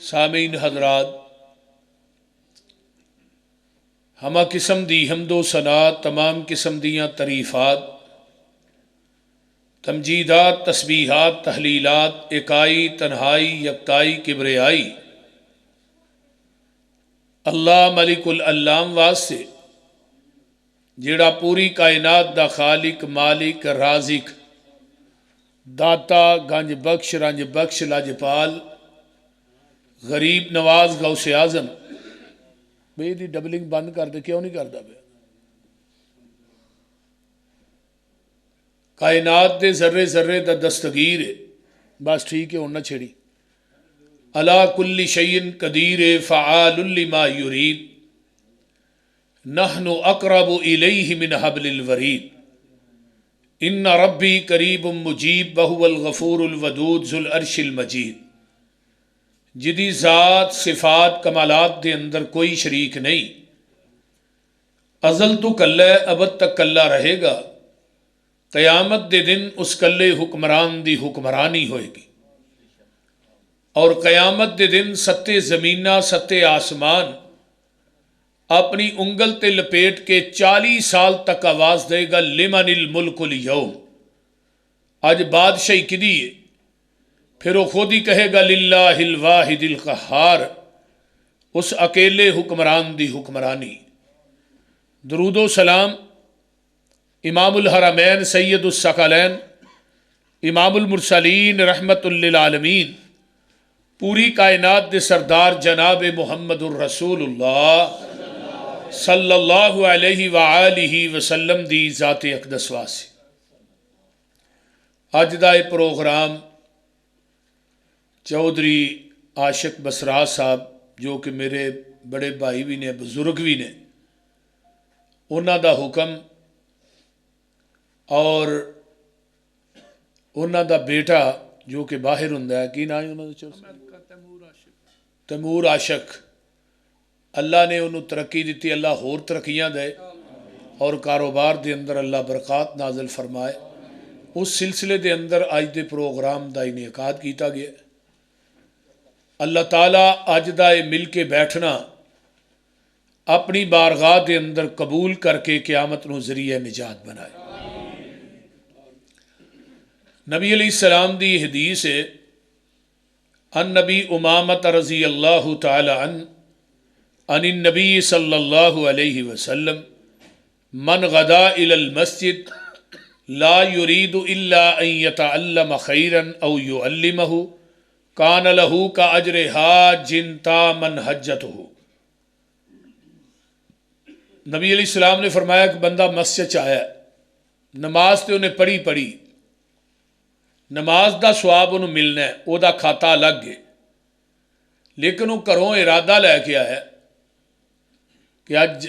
سامعین حضرات، ہمہ قسم دی حمد و ثنا، تمام قسم دیاں تعریفات، تمجیدات، تسبیحات، تحلیلات، اکائی، تنہائی، یکتائی، کبریائی اللہ ملک العلام واسطے جیڑا پوری کائنات دا خالق، مالک، رازق، داتا، گنج بخش، رنج بخش، لاجپال، غریب نواز، غوث اعظم۔ بھئی دی ڈبلنگ بند کر دے، کیوں نہیں کردا پیا؟ کائنات دے ذرے ذرے دا دستگیر ہے، بس ٹھیک ہے، ہن نہ چھیڑی۔ علی کل شیء قدیر فعال لما یرید، نحن اقرب الیہ من حبل الورید، ان ربی قریب مجیب وہو الغفور الودود ذو العرش المجید۔ جدی ذات، صفات، کمالات دے اندر کوئی شریک نہیں، ازل تو کلہ ہے، ابد تک کلہ رہے گا، قیامت دے دن اس کلے حکمران دی حکمرانی ہوئے گی، اور قیامت دے دن ستے زمینہ، ستے آسمان اپنی انگل تے لپیٹ کے 40 سال تک آواز دے گا، لمن الملک اليوم، آج بادشاہی کدی ہے؟ پھر وہ خود ہی کہے گا للہ الواحد القہار، اس اکیلے حکمران دی حکمرانی۔ درود و سلام امام الحرمین سید الثقلین، امام المرسلین، رحمت للعالمین، پوری کائنات دے سردار جناب محمد الرسول اللہ صلی اللہ علیہ وآلہ وسلم دی ذات اقدس واسطے۔ اج دا یہ پروگرام چودھری عاشق بسراج صاحب، جو کہ میرے بڑے بھائی بھی نے، بزرگ بھی نے، انہاں دا حکم اور انہاں دا بیٹا جو کہ باہر ہوندا ہے، کی نام ہے انہاں دا؟ تیمور عاشق، اللہ نے انہوں ترقی دیتی، اللہ ہور ترقیاں دے اور کاروبار دے اندر اللہ برکات نازل فرمائے۔ اس سلسلے دے اندر آج دے پروگرام دا انعقاد کیتا گیا۔ اللہ تعالیٰ اج دا یہ مل کے بیٹھنا اپنی بارگاہ دے اندر قبول کر کے قیامت نو ذریعہ نجات بنائے۔ نبی علیہ السلام دی حدیث ہے، ان نبی امامت رضی اللہ تعالی عنہ عن النبی صلی اللہ علیہ وسلم، من غدا الی المسجد لا یرید الا ان یتعلم خیرا او یعلمہ کان لہو کا اجر حاج تامن حجتہ۔ نبی علیہ السلام نے فرمایا کہ بندہ مسجد آیا، نماز تے انہیں پڑھی، نماز دا ثواب انہوں ملنا ہے، او دا کھاتا الگ ہے، لیکن وہ گھروں ارادہ لے کے آیا کہ اج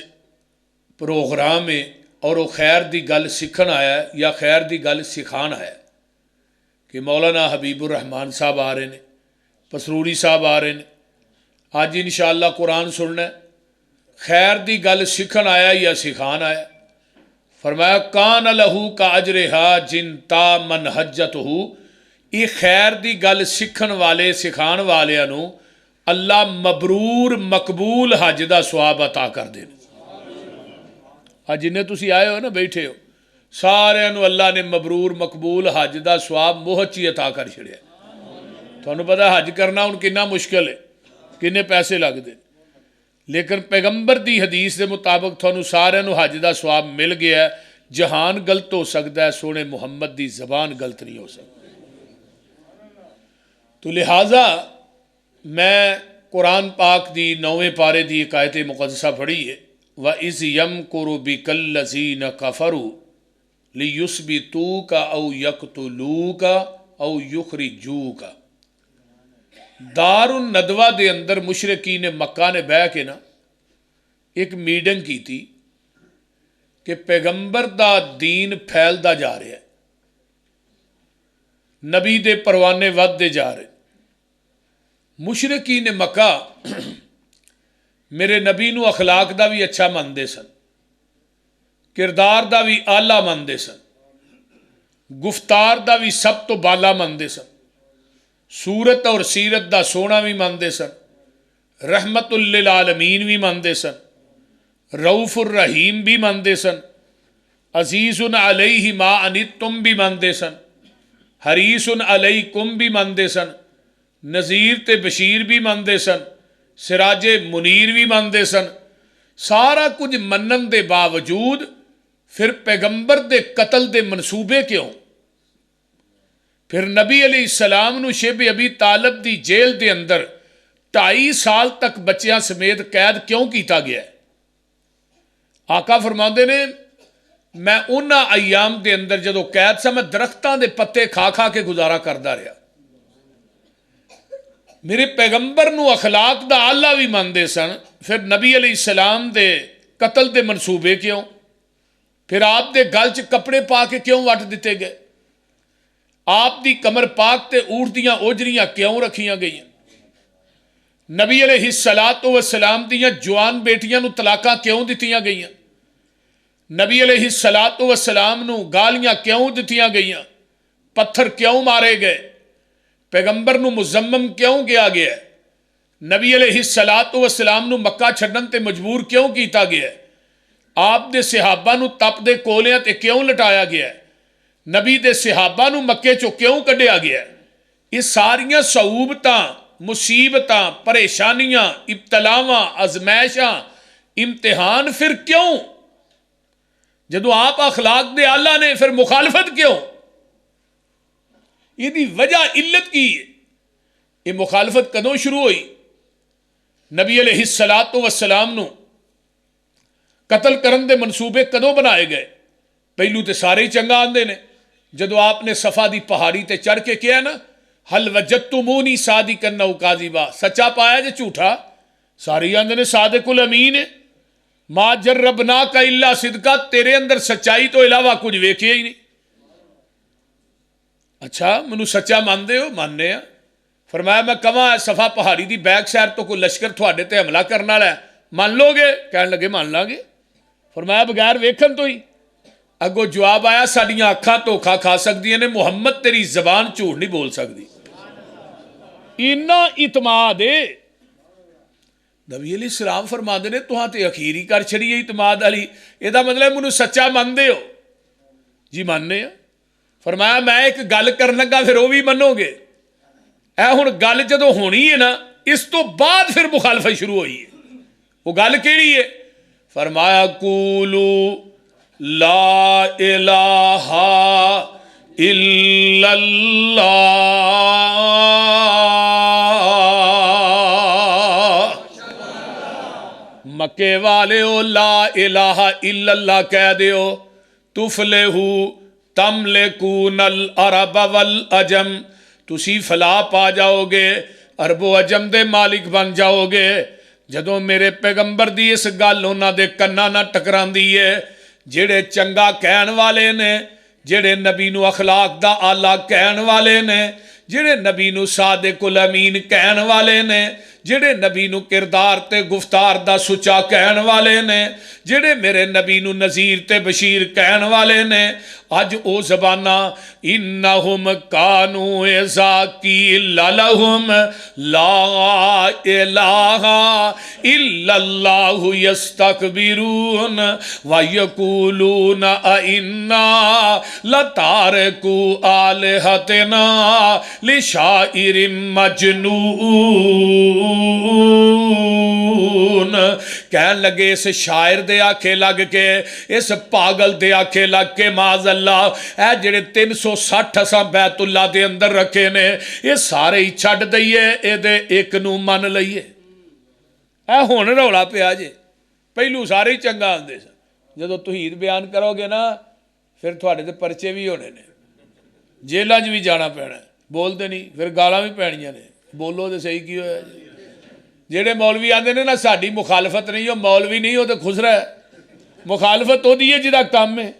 پروگرام ہے اور وہ خیر دی گل سیکھن آیا ہے یا خیر دی گل سکھان آیا ہے، کہ مولانا حبیب الرحمان صاحب آ رہے ہیں، پسروری صاحب آ رہے ہیں، آج انشاءاللہ قرآن سننا ہے، خیر دی گل سیکھن آیا یا سکھان آیا؟ فرمایا کان لہو کا اجر حاج تامن حجتہ۔ یہ خیر دی گل سیکھن والے، سکھان والیاں نو اللہ مبرور مقبول حج دا ثواب عطا کر دے۔ جنہیں تسی آئے ہو نا، بیٹھے ہو، سارے نو اللہ نے مبرور مقبول حج دا ثواب مہچ ہی عطا کر چھڑیا۔ تھانوں پتہ حج کرنا ہن کنا مشکل ہے، کنے پیسے لگ دے، لیکن پیغمبر دی حدیث دے مطابق تھانوں سارے نو حج دا ثواب مل گیا ہے۔ جہان غلط ہو سکتا ہے، سونے محمد دی زبان غلط نہیں ہو سکتی۔ تو لہٰذا میں قرآن پاک دی 9ویں پارے دی ایک آیت مقدسہ پڑھی ہے، وَإِذْ يَمْكُرُ بِكَ الَّذِينَ كَفَرُوا لِيُثْبِتُوكَ أَوْ يَقْتُلُوكَ أَوْ يُخْرِجُوكَ۔ دار الندوہ دے اندر مشرکین مکہ نے بہ کے نا ایک میٹنگ کی تھی کہ پیغمبر دا دین پھیلدا جا رہا ہے، نبی دے پروانے ودتے جا رہے۔ مشرکین مکہ میرے نبی نو اخلاق دا بھی اچھا مندے سن، کردار دا بھی آلہ مندے سن، گفتار دا بھی سب تو بالا مندے سن، صورت اور سیرت دا سونا بھی مندے سن، رحمت للعالمین بھی مانتے سن، رؤوف الرحیم بھی مانتے سن، عزیز علیہ ما عنتم بھی مانتے سن، حریص علیکم بھی مانتے سن، نذیر تے بشیر بھی مانتے سن، سراج منیر بھی مانتے سن۔ سارا کچھ منن دے باوجود پھر پیغمبر دے قتل دے منصوبے کیوں؟ پھر نبی علیہ السلام نو شیب ابی طالب دی جیل دے اندر 2.5 سال تک بچیاں سمیت قید کیوں کیتا گیا ہے؟ آقا فرماندے نے میں انہاں ایام دے اندر جدو قید سا میں درختاں دے پتے کھا کھا کے گزارا کردا رہا۔ میرے پیغمبر نو اخلاق دا آلہ بھی ماندے سن، پھر نبی علیہ السلام دے قتل دے منصوبے کیوں؟ پھر آپ دے گل چ کپڑے پا کے کیوں وٹ دیتے گئے؟ آپ دی کمر پاک تے اونٹ دیاں اوجریاں کیوں رکھیاں گئیاں؟ نبی علیہ السلام دیاں جوان بیٹیاں نو طلاقاں کیوں دتیاں گئیاں؟ نبی علیہ السلام نو گالیاں کیوں دتیاں گئیاں؟ پتھر کیوں مارے گئے؟ پیغمبر نو مزمم کیوں کیا گیا ہے؟ نبی علیہ السلام نو مکہ چھڈن تے مجبور کیوں کیتا گیا ہے؟ آپ دے صحابہ نو تپ دے کولیاں تے کیوں لٹایا گیا ہے؟ نبی دے صحابہ نو مکے چو کیوں کڈیا گیا ہے؟ یہ ساریاں صعوبتاں، مصیبتاں، پریشانیاں، ابتلاواں، ازمائشاں، امتحان پھر کیوں؟ جدو آپ اخلاق دے آلہ نے پھر مخالفت کیوں؟ یہ دی وجہ علت کی ہے؟ یہ مخالفت کدوں شروع ہوئی؟ نبی علیہ السلام نو قتل کرن دے منصوبے کدوں بنائے گئے؟ پہلو تے سارے ہی چنگا آندے نے، جدو آپ نے صفا دی پہاڑی تے چڑھ کے کیا نا حل وجدتمونی صادقا او کاذبا، سچا پایا جے جھوٹا؟ سارے آندے نے صادق الامین ہے، ما جربناک الا صدقا، تیرے اندر سچائی تو علاوہ کچھ ویکھیا ہی نہیں۔ اچھا منو سچا مانتے ہو؟ ماننے ہیں۔ فرمایا میں کہاں صفا پہاڑی دی بیک سائر تو کوئی لشکر تھوڑے تے حملہ کرنا ہے، مان لو گے؟ کہنے لگے مان لاں گے۔ فرمایا بغیر ویکھن تو ہی؟ اگو جواب آیا ساڈیاں اکھاں دھوکھا کھا سکدیاں نے، محمد تیری زبان جھوٹ نہیں بول سکتی۔ اینا اعتماد ہے۔ نبی علیہ السلام فرماندے نے تہاں تے اخیری کر چھڑی اعتماد والی، یہ مطلب منو سچا مانتے ہو؟ جی ماننے ہیں۔ فرمایا میں ایک گل کرن لگا پھر وہ بھی منو گے؟ اے ہن گل جدو ہونی ہے نا اس تو بعد پھر مخالفت شروع ہوئی ہے۔ وہ گل کیڑی ہے؟ فرمایا قولو لا الہ الا اللہ، مکے والے ہو لا الہ الا اللہ کہہ دیو، تفلحو تملکون العرب والعجم، تسی فلاح پا جاؤ گے، عرب و عجم دے مالک بن جاؤ گے۔ جدوں میرے پیغمبر دی اس گل انہاں دے کنا نہ ٹکراندی ہے، جڑے چنگا کہن والے نے، جڑے نبی نو اخلاق دا آلہ کہن والے نے، جڑے نبی نو صادق الامین کہن والے نے، جڑے نبی نو کردار تے گفتار دا سچا کہن والے نے، جڑے میرے نبی نو نذیر تے بشیر کہن والے نے، اج او زبانہ انہم کانو اذا قیل لہم لا الہ الا اللہ یستکبرون ویقولون ائنا لتارکو آلہتنا لشاعر مجنون۔ کہن لگے اس شاعر دے آکھے لگ کے، اس پاگل دے آکھے لگ کے، معاذ اللہ اے جڑے 360 اساں بیت اللہ دے اندر رکھے نے یہ سارے ہی چھڈ دئیے، اے دے ایک نو من لئیے۔ اے ہن رولا پیا جے، پہلو سارے ہی چنگا آندے سن، جدو توحید بیان کرو گے نا پھر تھوڑے تے پرچے بھی ہونے نے، جیلاں وچ بھی جانا پینا، بولتے نہیں پھر گالاں بھی پینیاں نے، بولو تے صحیح کی ہویا جی۔ جڑے مولوی آندے نے نا ساڈی مخالفت نہیں، وہ مولوی نہیں، وہ تے خسرا ہے۔ مخالفت وہ دی ہے جدا کام ہے،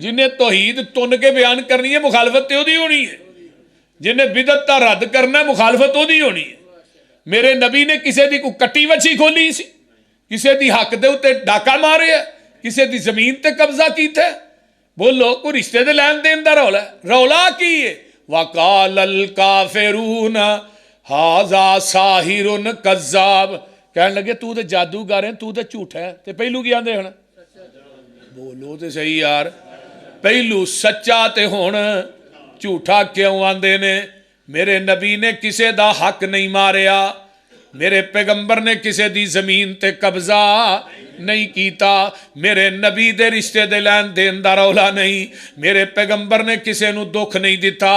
جنہیں توحید تن کے بیان کرنی ہے مخالفت تے دی ہونی ہے، جنہیں بدعت دا رد کرنا ہے مخالفت دی ہونی ہے۔ میرے نبی نے کسے دی کو کٹی وچھی کھولی سی، کسے دی حق دے اتے ڈاکہ مارے ہے، کسے دی زمین تے قبضہ کیتا ہے؟ بولو کوئی رشتے دے لین دین دا رولا ہے؟ رولا کی ہے؟ وَقَالَ الْكَافِرُونَ ہاذا ساحر کذاب، کہنے لگے تو تے جادوگر ہے، تو تے جھوٹا ہے، تے پہلو کی آندے ہن؟ بولو تے صحیح یار، پہلو سچا تے ہن جھوٹا کیوں آندے نے؟ میرے نبی نے کسے دا حق نہیں ماریا، میرے پیغمبر نے کسے دی زمین تے قبضہ نہیں کیتا، میرے نبی دے رشتے دے لین دین دا رولا نہیں، میرے پیغمبر نے کسے نو دکھ نہیں دیتا۔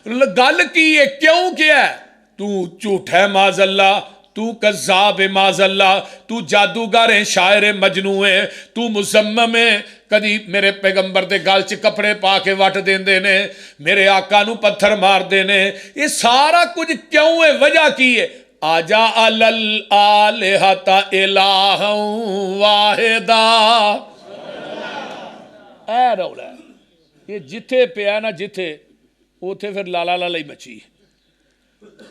گل کی ہے کیوں کیا ہے؟ تو جھوٹ ہے معاذ اللہ، تو کذاب ہے معاذ اللہ، تو جادوگر ہے، شاعر مجنون ہے، تو مزمم ہے، کدی میرے پیغمبر دے گل چ کپڑے پا کے وٹ دیندے نے، میرے آقا نو پتھر مار دینے، یہ سارا کچھ کیوں ہے؟ وجہ کی ہے؟ آجا الالہۃ الہ واحدہ، اے رولا ہے یہ جتھے پیا نا، جتھے اوتھے پھر لالا لالا ہی مچی۔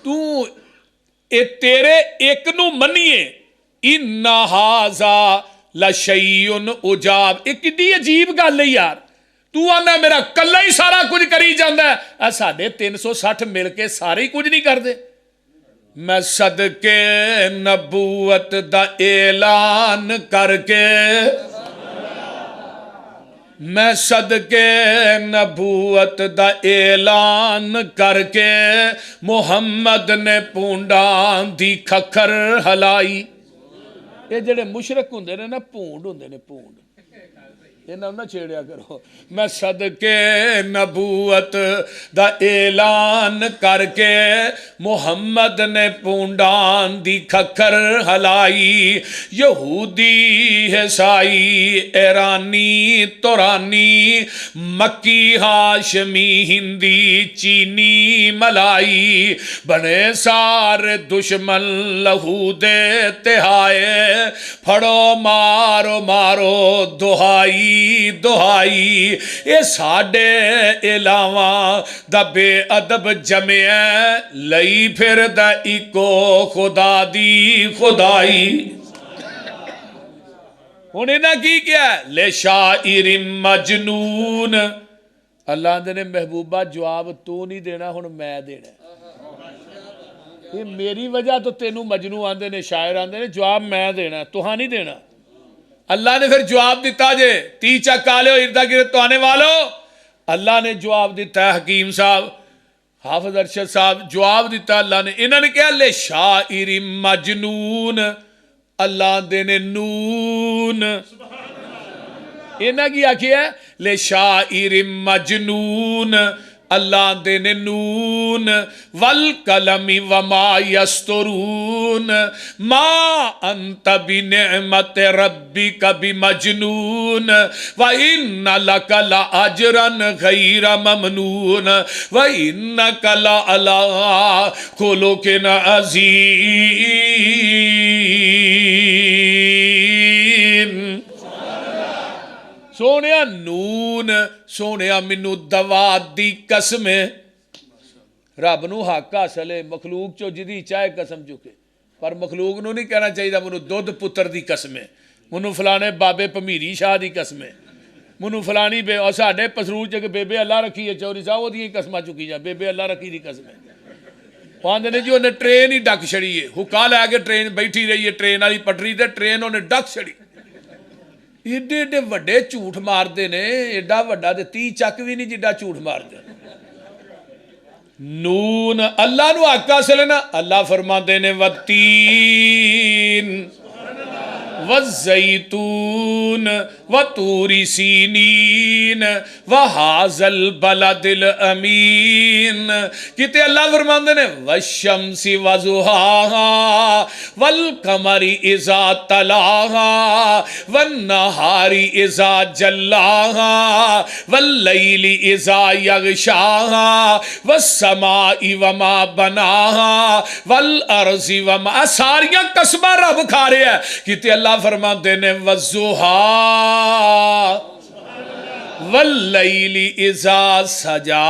تو اے تیرے ایک نو منیے، ان ھذا لشیء عجاب، ایک کڈی عجیب گل ہے یار، تو آنا میرا کلا ہی سارا کچھ کری جاندا ہے، ساڈے 360 مل کے سارے ہی کچھ نہیں کردے۔ میں صدقے نبوت دا اعلان کر کے، میں صدقے نبوت دا اعلان کر کے، محمد نے پونڈاں دی کھکھر ہلائی۔ یہ جڑے مشرک ہوندے نے نا، پونڈ ہوندے نے، پونڈ، انہاں نہ چھیڑیا کرو۔ میں صدقے نبوت دا اعلان کر کے، محمد نے پونڈان دی کھکھر ہلائی، یہودی عیسائی ایرانی تورانی، مکی ہاشمی ہندی چینی ملائی، بنے سارے دشمن لہو دے تہائے، پھڑو مارو مارو دہائی دہائی، اے ساڈے علاوہ دا بے ادب جمعہ، لئی پھر دا اکو خدا دی خدائی۔ انہیں نہ کی کیا ہے؟ لے شاعر مجنون، اللہ دے نے محبوبہ جواب تو نہیں دینا، ہن میں دینا، یہ میری وجہ تو تینوں مجنون آندے نے، شاعر آندے نے، جواب میں دینا، توہاں نہیں دینا۔ اللہ نے پھر جواب دیتا جے، تی چکا لے اردہ گرد تو آنے والو، اللہ نے جواب دیتا ہے، حکیم صاحب حافظ ارشد صاحب جواب دیتا اللہ نے، انہوں نے کہا لے شاعر مجنون، اللہ دے نے نون، انہوں کی آکھی ہے لے شاعر مجنون، اللہ دے نے نون، والقلم وما یسترون، ما انت بنعمت ربک بمجنون، وَإِنَّ لَكَ لَأَجْرًا غَيْرَ مَمْنُونَ، وَإِنَّكَ لَعَلَىٰ خُلُقٍ عَظِيمٍ۔ سونیا نون، سونیا منو دوات دی قسم، رب نو حق حاصل ہے، مخلوق چو جدی چاہے قسم چکے، پر مخلوق نو نہیں کہنا چاہیے منو دودھ پتر دی قسم ہے، منو فلانے بابے پمیری شاہ دی قسم ہے، منو فلانی بے، اور ساڑھے پسرور چکے بے بے اللہ رکھی ہے، چوری صاحب وہ دی قسمہ چکی جا، بے بے اللہ رکھی دی قسم ہے۔ وہاں نے جی انہیں ٹرین ہی ڈک چھڑی ہے، حکال ہے کہ ٹرین بیٹھی رہی ہے ٹرین والی پٹری تے، ٹرین انہیں ڈک چھڑی، ایڈے ایڈے وڈے جھوٹ مار دے نے، ایڈا وڈا دے 30 چک بھی نہیں جڈا جھوٹ مار دے۔ نون اللہ نو حق حاصل ہے نا، اللہ فرما دے نے والتین والزیتون وطور سینین وہذا البلد الامین، کہتے اللہ فرماندے نے والشمس وضحاہا والقمر اذا تلاہا والنہار اذا جلاہا واللیل اذا یغشاہا والسماء وما بناہا والارض وما، ساریاں قسمہ رب کھا رہے ہیں، کہتے اللہ فرماتے نے والضحا واللیل اذا سجا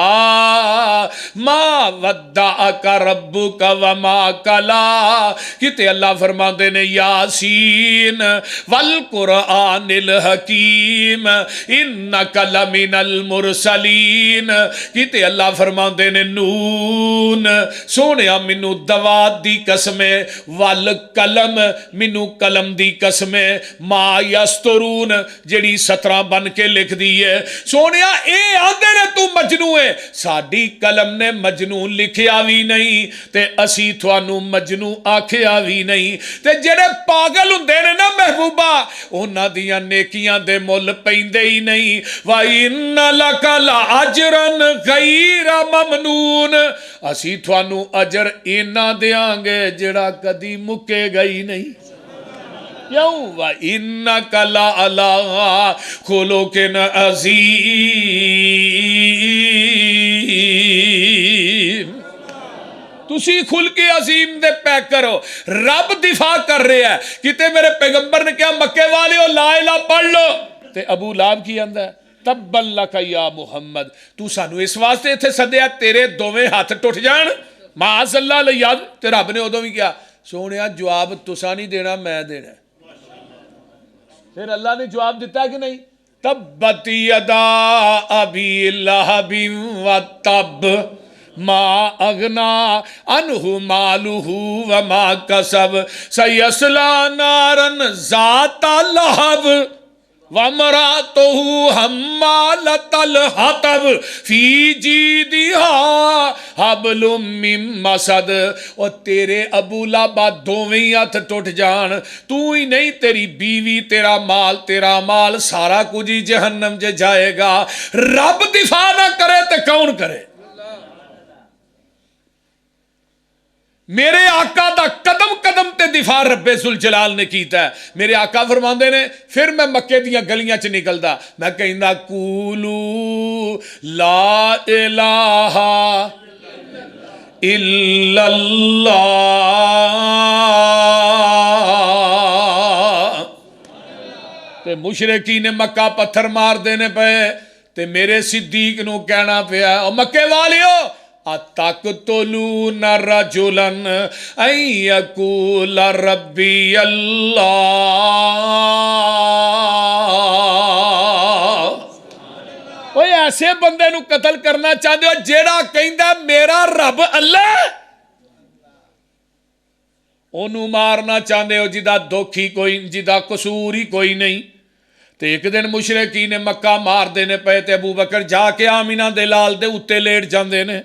ما ودعک ربک وما کلا. کتے اللہ فرماندے نے یاسین والقرآن الحکیم انک لمن المرسلین. کتے اللہ فرماندے نے نون سونیا مینو دوات دی قسم ہے والقلم مینو قلم دی قسم ہے ما یسترون جڑی 17 بن کے لکھ دی ہے. سونیا اے آندے نے تو مجنوں ہے ساڈی قلم نے مجنوں لکھیا بھی نہیں تے اسی تھانوں مجنوں آکھیا بھی نہیں. تے جڑے پاگل ہوندے نے نا محبوبہ انہاں دیاں نیکیاں دے مل پیندے ہی نہیں. وَإِنَّ لَكَ لَأَجْرًا غَيْرَ مَمْنُونَ اسی تھانوں اجر اینا دیاں گے جڑا کدی مکے گئی نہیں. کیوں وَإِنَّكَ لَعَلَىٰ خُلُقٍ عَظِيمٍ. تسی خلق عظیم دے پہ کرو. رب دفاع کر رہا ہے. کتے میرے پیغمبر نے کیا مکے والے ہو لا الہ پڑھ لو تے ابو لہب کی آندا ہے تبّن لک یا محمد. تو سانو اس واسطے اتھے سدیا تیرے دوویں ہاتھ ٹوٹ جان معاذ اللہ لیاد. تے رب نے ادوں بھی کیا سونیا جواب تسا نہیں دینا میں دینا. پھر اللہ نے جواب دیتا ہے کہ نہیں تبت یدا ابی لہب وتب ما اغنا عنہ مالہ وما کسب سیصلی نارا ذات لہب وامرأتہ حمالۃ الحطب فی جیدہا حبل من مسد. اور تیرے ابو لہب دوویں ہاتھ ٹوٹ جان تو ہی نہیں تیری بیوی تیرا مال سارا کچھ ہی جہنم جے جائے گا. رب دفاع نہ کرے تو کون کرے. میرے آقا دا قدم قدم تے دفاع رب ذوالجلال نے کیتا ہے. میرے آقا فرماندے نے پھر میں مکے دیاں گلیاں چ نکلدا میں کہندا قولو لا الہ الا اللہ. تے مشرکین مکہ پتھر مار دینے پے تے میرے صدیق نو کہنا پیا او مکے والیو اتقتلون رجلا ان یقول ربی اللہ. کوئی ایسے بندے نو قتل کرنا چاہتے ہو جیڑا کہندا میرا رب اللہ. انہوں مارنا چاہتے ہو جدا دکھ ہی کوئی جدا قصور ہی کوئی نہیں. تے ایک دن مشرکین مکہ مار دینے پے تے ابو بکر جا کے آمینہ دے لال دے اتے لیٹ جاندے نے.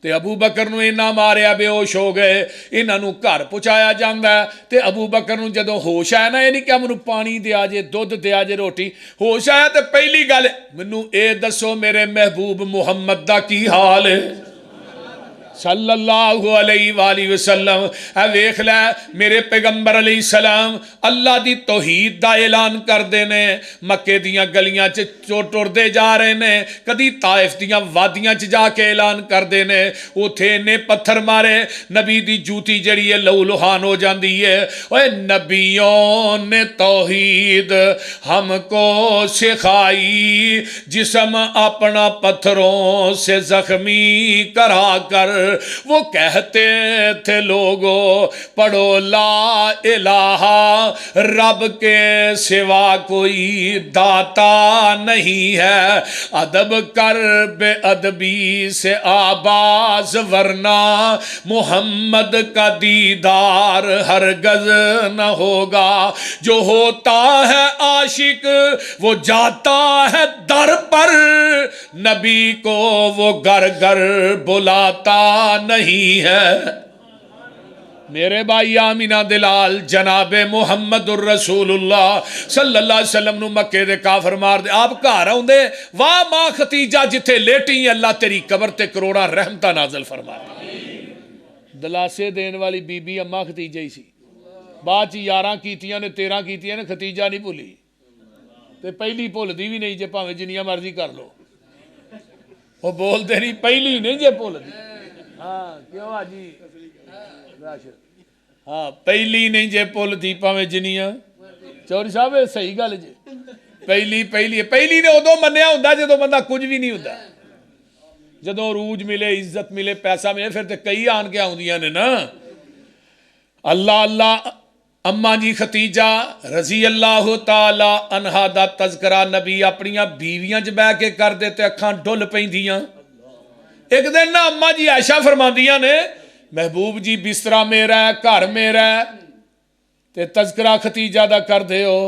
تے ابو بکر نو اینا ماریا بے ہوش ہو گئے. انہاں نو گھر پہنچایا جاندا ہے تے ابو بکر نو جدوں ہوش آیا نا یہ نہیں کہ منو پانی دیا جے دودھ دیا جے روٹی. ہوش آیا تے پہلی گل منو اے دسو میرے محبوب محمد دا کی حال ہے صلی اللہ علیہ وآلہ وسلم. اے ویکھ لے میرے پیغمبر علیہ السلام اللہ دی توحید دا اعلان کر دینے مکے دیاں گلیاں ٹر دے جا رہے نے. کدی طائف دیاں وادیاں جا کے اعلان کر دینے اوتھے نے پتھر مارے نبی دی جوتی جڑی ہے لہو لہان ہو جاندی ہے. اوے نبیوں نے توحید ہم کو سکھائی جسم اپنا پتھروں سے زخمی کرا کر وہ کہتے تھے لوگو پڑھو لا الہ رب کے سوا کوئی داتا نہیں ہے. ادب کر بے ادبی سے آباز ورنہ محمد کا دیدار ہرگز نہ ہوگا. جو ہوتا ہے عاشق وہ جاتا ہے در پر نبی کو وہ گھر گھر بلاتا نہیں ہے. میرے بھائی آمینہ دلال جناب محمد الرسول اللہ صلی اللہ علیہ وسلم نو مکے دے کافر مار دے. آپ گھر آؤندے واہ ماں ختیجہ جتھے لیٹی اللہ تیری قبر تے کروڑا رحمتہ نازل فرما. دلاسے دین والی بی بی اماں ختیجہ ہی سی. بعد چ 11 کیتیاں نے 13 کیتیاں نے ختیجہ نہیں بھولی تے پہلی بھول دی بھی نہیں جے پاویں جنیاں مرضی کر لو. وہ بول دے نہیں پہلی نہیں جے بھول دی. ہاں کیوں آجی ہاں پہلی نہیں جے پل دی پاویں جنیاں. چوری صاحب صحیح گل جی پہلی نے ادو منیا ہوں جدو بندہ کچھ بھی نہیں ہوتا، جدو عروج ملے، عزت ملے، پیسہ ملے، پھر تو کئی آن کے آؤندیاں نے نا۔ اللہ اللہ اما جی ختیجہ رضی اللہ تعالی عنہا دا تذکرہ نبی اپنیاں بیویاں چ بہ کے کر دے تے اکھاں ڈل پیندیاں۔ ایک دن نا اما جی عائشہ فرماندیاں نے محبوب جی بسترا میرا ہے، گھر میرا ہے، تے تذکرہ ختیجہ دا کر دے ہو،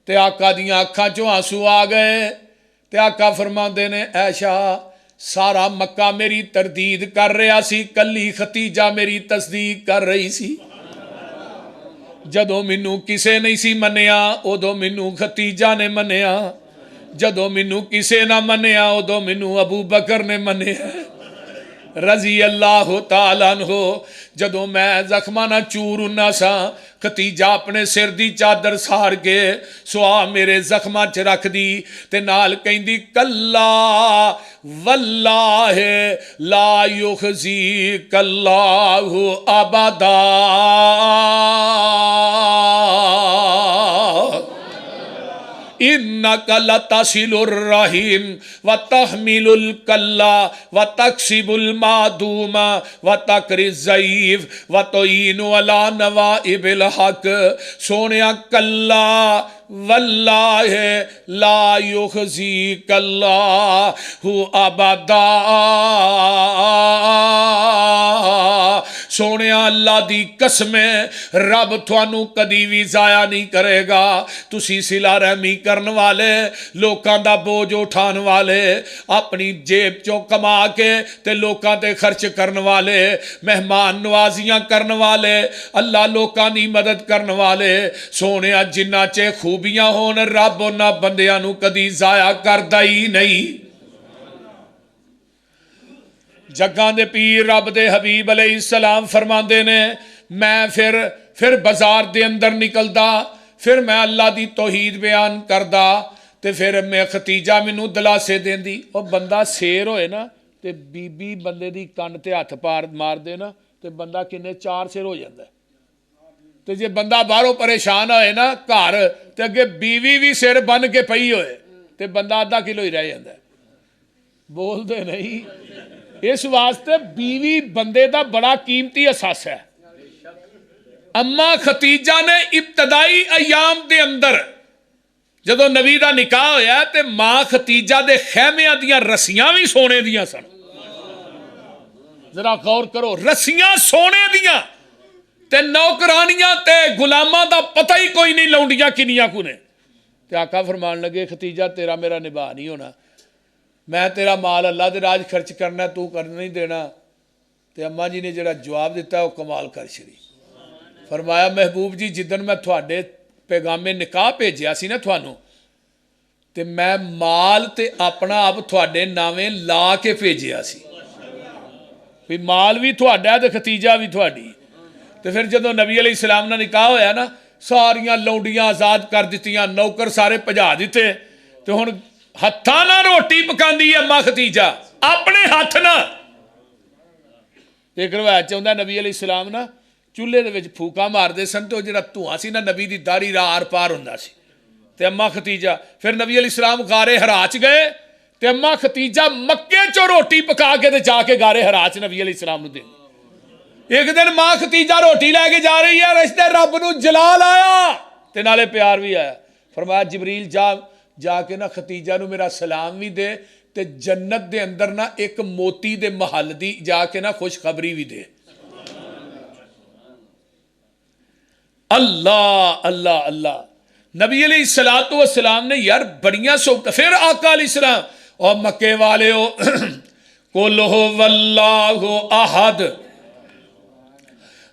تے آقا دیاں اکھاں چوں آنسو آ گئے، تے آقا فرماندے نے عائشہ سارا مکہ میری تردید کر رہا سی، کلی ختیجہ میری تصدیق کر رہی سی۔ جدو مینوں کسے نہیں سی منیا ادو مینوں ختیجہ نے منیا، جدو مینوں کسے نہ منیا ادو مینوں ابو بکر نے منیا رضی اللہ تعالیٰ عنہ۔ جدو میں زخمہ نہ چور ہونا سا، ختیجہ اپنے سر دی چادر سار کے سوا میرے زخمہ چ رکھ دی، تے نال کہندی کلا واللہ لا یخزیک اللہ ابدا۔ انک لتصل الرحیم وتحمل الکلا وتکسب المعدوم وتقری الضعیف وتعین علی نوائب الحق۔ سونیا کلا واللہ لا یخزیک اللہ ابدا، سونیا اللہ دی قسمیں رب تھانوں کدی بھی ضائع نہیں کرے گا۔ تسی صلہ رحمی کرن والے، لوکاں دا بوجھ اٹھان والے، اپنی جیب چوں کما کے تے لوکاں تے خرچ کرن والے، مہمان نوازیاں کرن والے، اللہ لوکاں دی مدد کرن والے، سونیا جنہ چے خوبیاں ہون رب انہاں بندیاں نو کدی ضائع کردا ہی نہیں۔ جگاں دے پیر رب دے حبیب علیہ السلام فرماندے نے میں پھر بازار دے اندر نکلدا، پھر میں اللہ دی توحید بیان کردا، تے پھر میں ختیجہ مینوں دلاسے دیندی۔ او بندہ سیر ہوئے نا تے بی بی بندے دی کن تے ہاتھ مار دے نا تے بندہ کنے 4 سیر ہو جاندا ہے۔ تے جے بندہ باہروں پریشان ہوئے نا گھر تے اگے بیوی بھی سر بن کے پئی ہوئے تے بندہ آدھا کلو ہی رہ جاندا ہے۔ بول دے نہیں، اس واسطے بیوی بندے دا بڑا قیمتی اثاثہ ہے۔ اما ختیجہ نے ابتدائی ایام دے اندر جدو نبی دا نکاح ہویا تے ماں ختیجہ دے خیمیاں دیاں رسیاں بھی سونے دیاں سن۔ ذرا غور کرو، رسیاں سونے دیاں تے نوکرانیاں تے غلاماں دا پتہ ہی کوئی نہیں لونڈیاں کنیاں کو نے۔ تے آقا فرمان لگے ختیجہ تیرا میرا نباہ نہیں ہونا، میں تیرا مال اللہ دے راج خرچ کرنا تو کرنا نہیں دینا۔ تے اماں جی نے جڑا جواب دیتا ہے وہ کمال کر چھڑی۔ فرمایا محبوب جی جدن میں تھوڑے پیغام نکاح بھیجیا سی نا تھانوں، تے میں مال تے اپنا اب تھوڑے ناویں لا کے بھیجیا سی، بھی مال بھی تھوڑا ہے تے ختیجہ بھی تھوڑی۔ تے پھر جدو نبی علیہ السلام نے نکاح ہویا نا ساریاں لونڈیاں آزاد کر دیتیاں، نوکر سارے بھجا دیتے، تے ہن ہتھاں نہ روٹی پکاندی ہے اما ختیجہ اپنے ہاتھ نہ۔ ایک روایت چاہتا نبی علیہ السلام نا چولہے دے وچ پھوکا مار دے سن تو جڑا دھواں سی نا نبی دی داڑھی راہ آر پار ہوندا سی۔ تے اما ختیجہ پھر نبی علیہ السلام غار حرا چ گئے تے اما ختیجہ مکے چوں روٹی پکا کے تے جا کے غار حرا چ نبی علیہ السلام نو دے۔ ایک دن ماں ختیجہ روٹی لے کے جا رہی ہے، رشتے رب نو جلال آیا تے نالے پیار بھی آیا۔ فرمایا جبریل جا کے نا ختیجہ نو میرا سلام بھی دے تے جنت دے اندر نا ایک موتی دے محل دی جا کے نا خوشخبری بھی دے۔ اللہ اللہ اللہ، نبی علیہ السلام نے یار بڑیاں صحبتیں۔ پھر آقا علیہ السلام اور مکے والے ہو قل هو اللہ احد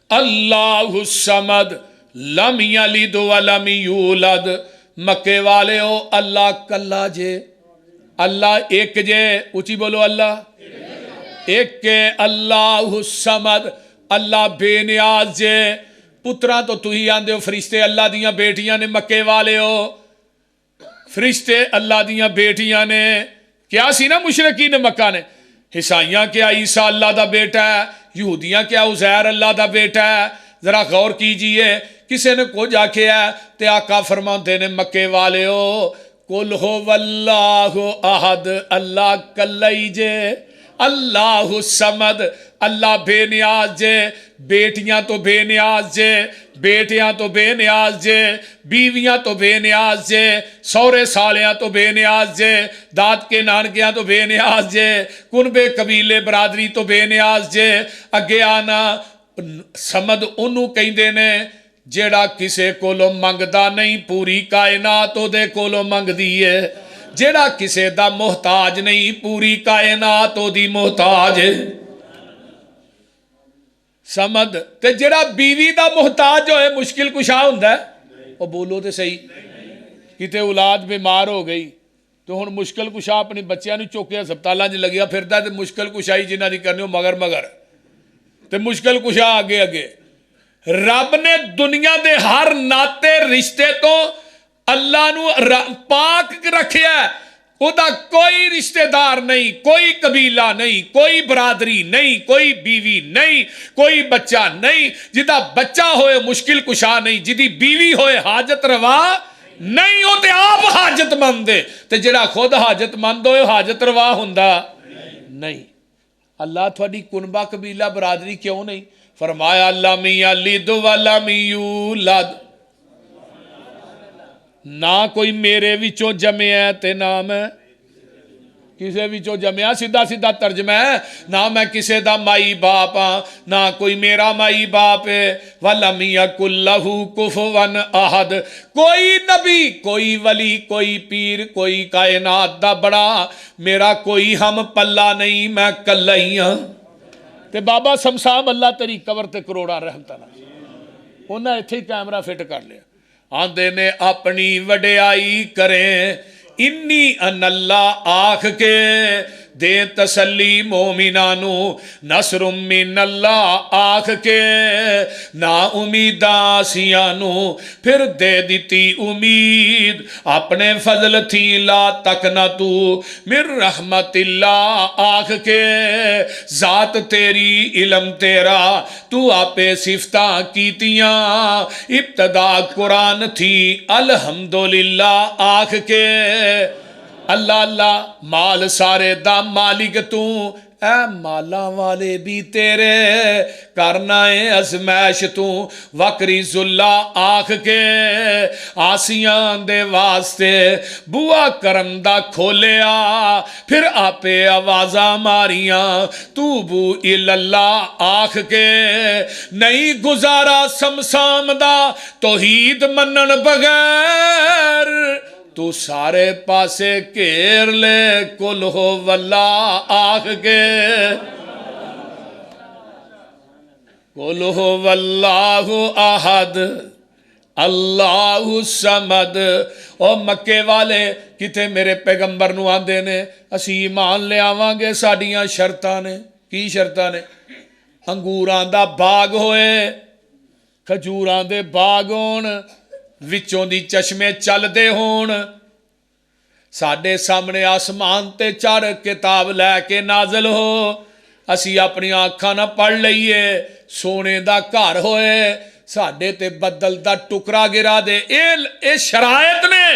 اللہ الصمد لم یلد ولم یولد۔ مکے والے ہو اللہ کلا جے، اللہ ایک جے، اونچی بولو اللہ ایک کے، اللہ الصمد اللہ بے نیاز جے۔ پترا تو ہی آندے ہو فرشتے اللہ دیاں بیٹیاں نے، مکے والے ہو فرشتے اللہ دیاں بیٹیاں نے۔ کیا سی نا مشرکین مکہ نے، عیسائیاں کیا عیسیٰ اللہ دا بیٹا ہے، یہودیاں کیا عزیر اللہ دا بیٹا ہے۔ ذرا غور کیجئے، کسے نے کچھ آکھیا ہے تے آقا فرماتے نے مکے والے ہو قل هو واللہ احد، اللہ کلئی جے، اللہ الصمد، اللہ بے نیاز جے، بیٹیاں تو بے نیاز جے، بیٹیاں تو بے نیاز جے، بیویاں تو بے نیاز جے، سورے سالیاں تو بے نیاز جے، داد کے نانکیاں تو بے نیاز جے، کنبے قبیلے برادری تو بے نیاز جے۔ اگے آنا سمد انہوں کہندے نے جیڑا کسے کولو منگدا نہیں، پوری کائنات او دے کولو منگ دیئے، جیڑا کسے دا محتاج نہیں، پوری کائنات او دی محتاج ہے۔ سمد تے جیڑا بیوی دا محتاج ہوئے مشکل کشا ہوندہ ہے، وہ بولو تے صحیح، کتے اولاد بیمار ہو گئی تو ہن مشکل کشا اپنی بچیاں نو چوکے ہسپتالاں وچ لگیا پھردا تے مشکل کشائی جنہاں دی کرنے ہو مگر تے مشکل کشا آگے رب نے دنیا دے ہر ناتے رشتے تو اللہ نو پاک رکھیا ہے، او دا کوئی رشتہ دار نہیں، کوئی قبیلہ نہیں، کوئی برادری نہیں، کوئی بیوی نہیں، کوئی بچہ نہیں، جدا بچہ ہوئے مشکل کشا نہیں، جدی بیوی ہوئے حاجت روا نہیں، ہوتے آپ حاجت مند دے تے جڑا خود حاجت مند ہوئے حاجت روا ہوندا نہیں۔ اللہ تھوڑی کنبہ قبیلہ برادری کیوں نہیں؟ فرمایا لم یلد ولم یولد، نہ کوئی میرے وچوں جمعہ تے نہ میں کسے وچوں جمعہ، سیدھا ترجمہ ہے، نہ میں کسے دا مائی باپ ہاں، نہ کوئی میرا مائی باپ ہے، وَلَمْ يَكُنْ لَهُ كُفُوًا أَحَدٌ، کوئی نبی، کوئی ولی، کوئی پیر، کوئی کائنات دا بڑا میرا کوئی ہم پلہ نہیں، میں کلہ ہی ہاں۔ تے بابا سمسام اللہ تیری قبر تے کروڑا رحمتہ نہ، انہاں ایتھے ہی کیمرہ فٹ کر لیا، آندے نے اپنی وڈیائی کریں، انی ان اللہ آنکھ کے دے تسلی مومنانو، نصر من اللہ آنکھ کے نا امیدہ سیانو، پھر دے دیتی امید اپنے فضل تھی لا تکنا تو من رحمت اللہ آنکھ کے ذات تیری علم تیرا تو آپے صفتاں کیتیاں، ابتدا قرآن تھی الحمدللہ آنکھ کے، اللہ اللہ مال سارے دا مالک تو، اے مالا والے بھی تیرے کرنا ہے ازمائش تو، وکری ذلہ آنکھ کے آسیان دے واسطے بوا کرم دا کھولیا، پھر آپے آوازاں ماریاں توبو الاللہ آنکھ کے، نہیں گزارا سمسام دا توحید منن بغیر، تو سارے پاسے کیر لے کل ہو واللہ آنکھ کے، کل ہو واللہ احد اللہ الصمد۔ او مکے والے کتے میرے پیغمبر نو آندے نے اسی ایمان لے آوان گے ساڑیاں شرطاں نے، کی شرطاں نے؟ انگوراں دا باغ ہوئے، کھجوراں دے باغ ہون، وچوں دی چشمے چل دے ہون، ساڑے سامنے آسمان تے چڑھ کتاب لے کے نازل ہو، اسی اپنی آنکھاں نہ پڑھ لئیے، سونے دا گھر ہوئے، ساڑے تے بدل دا ٹکرا گرا دے، اے شرائط نے۔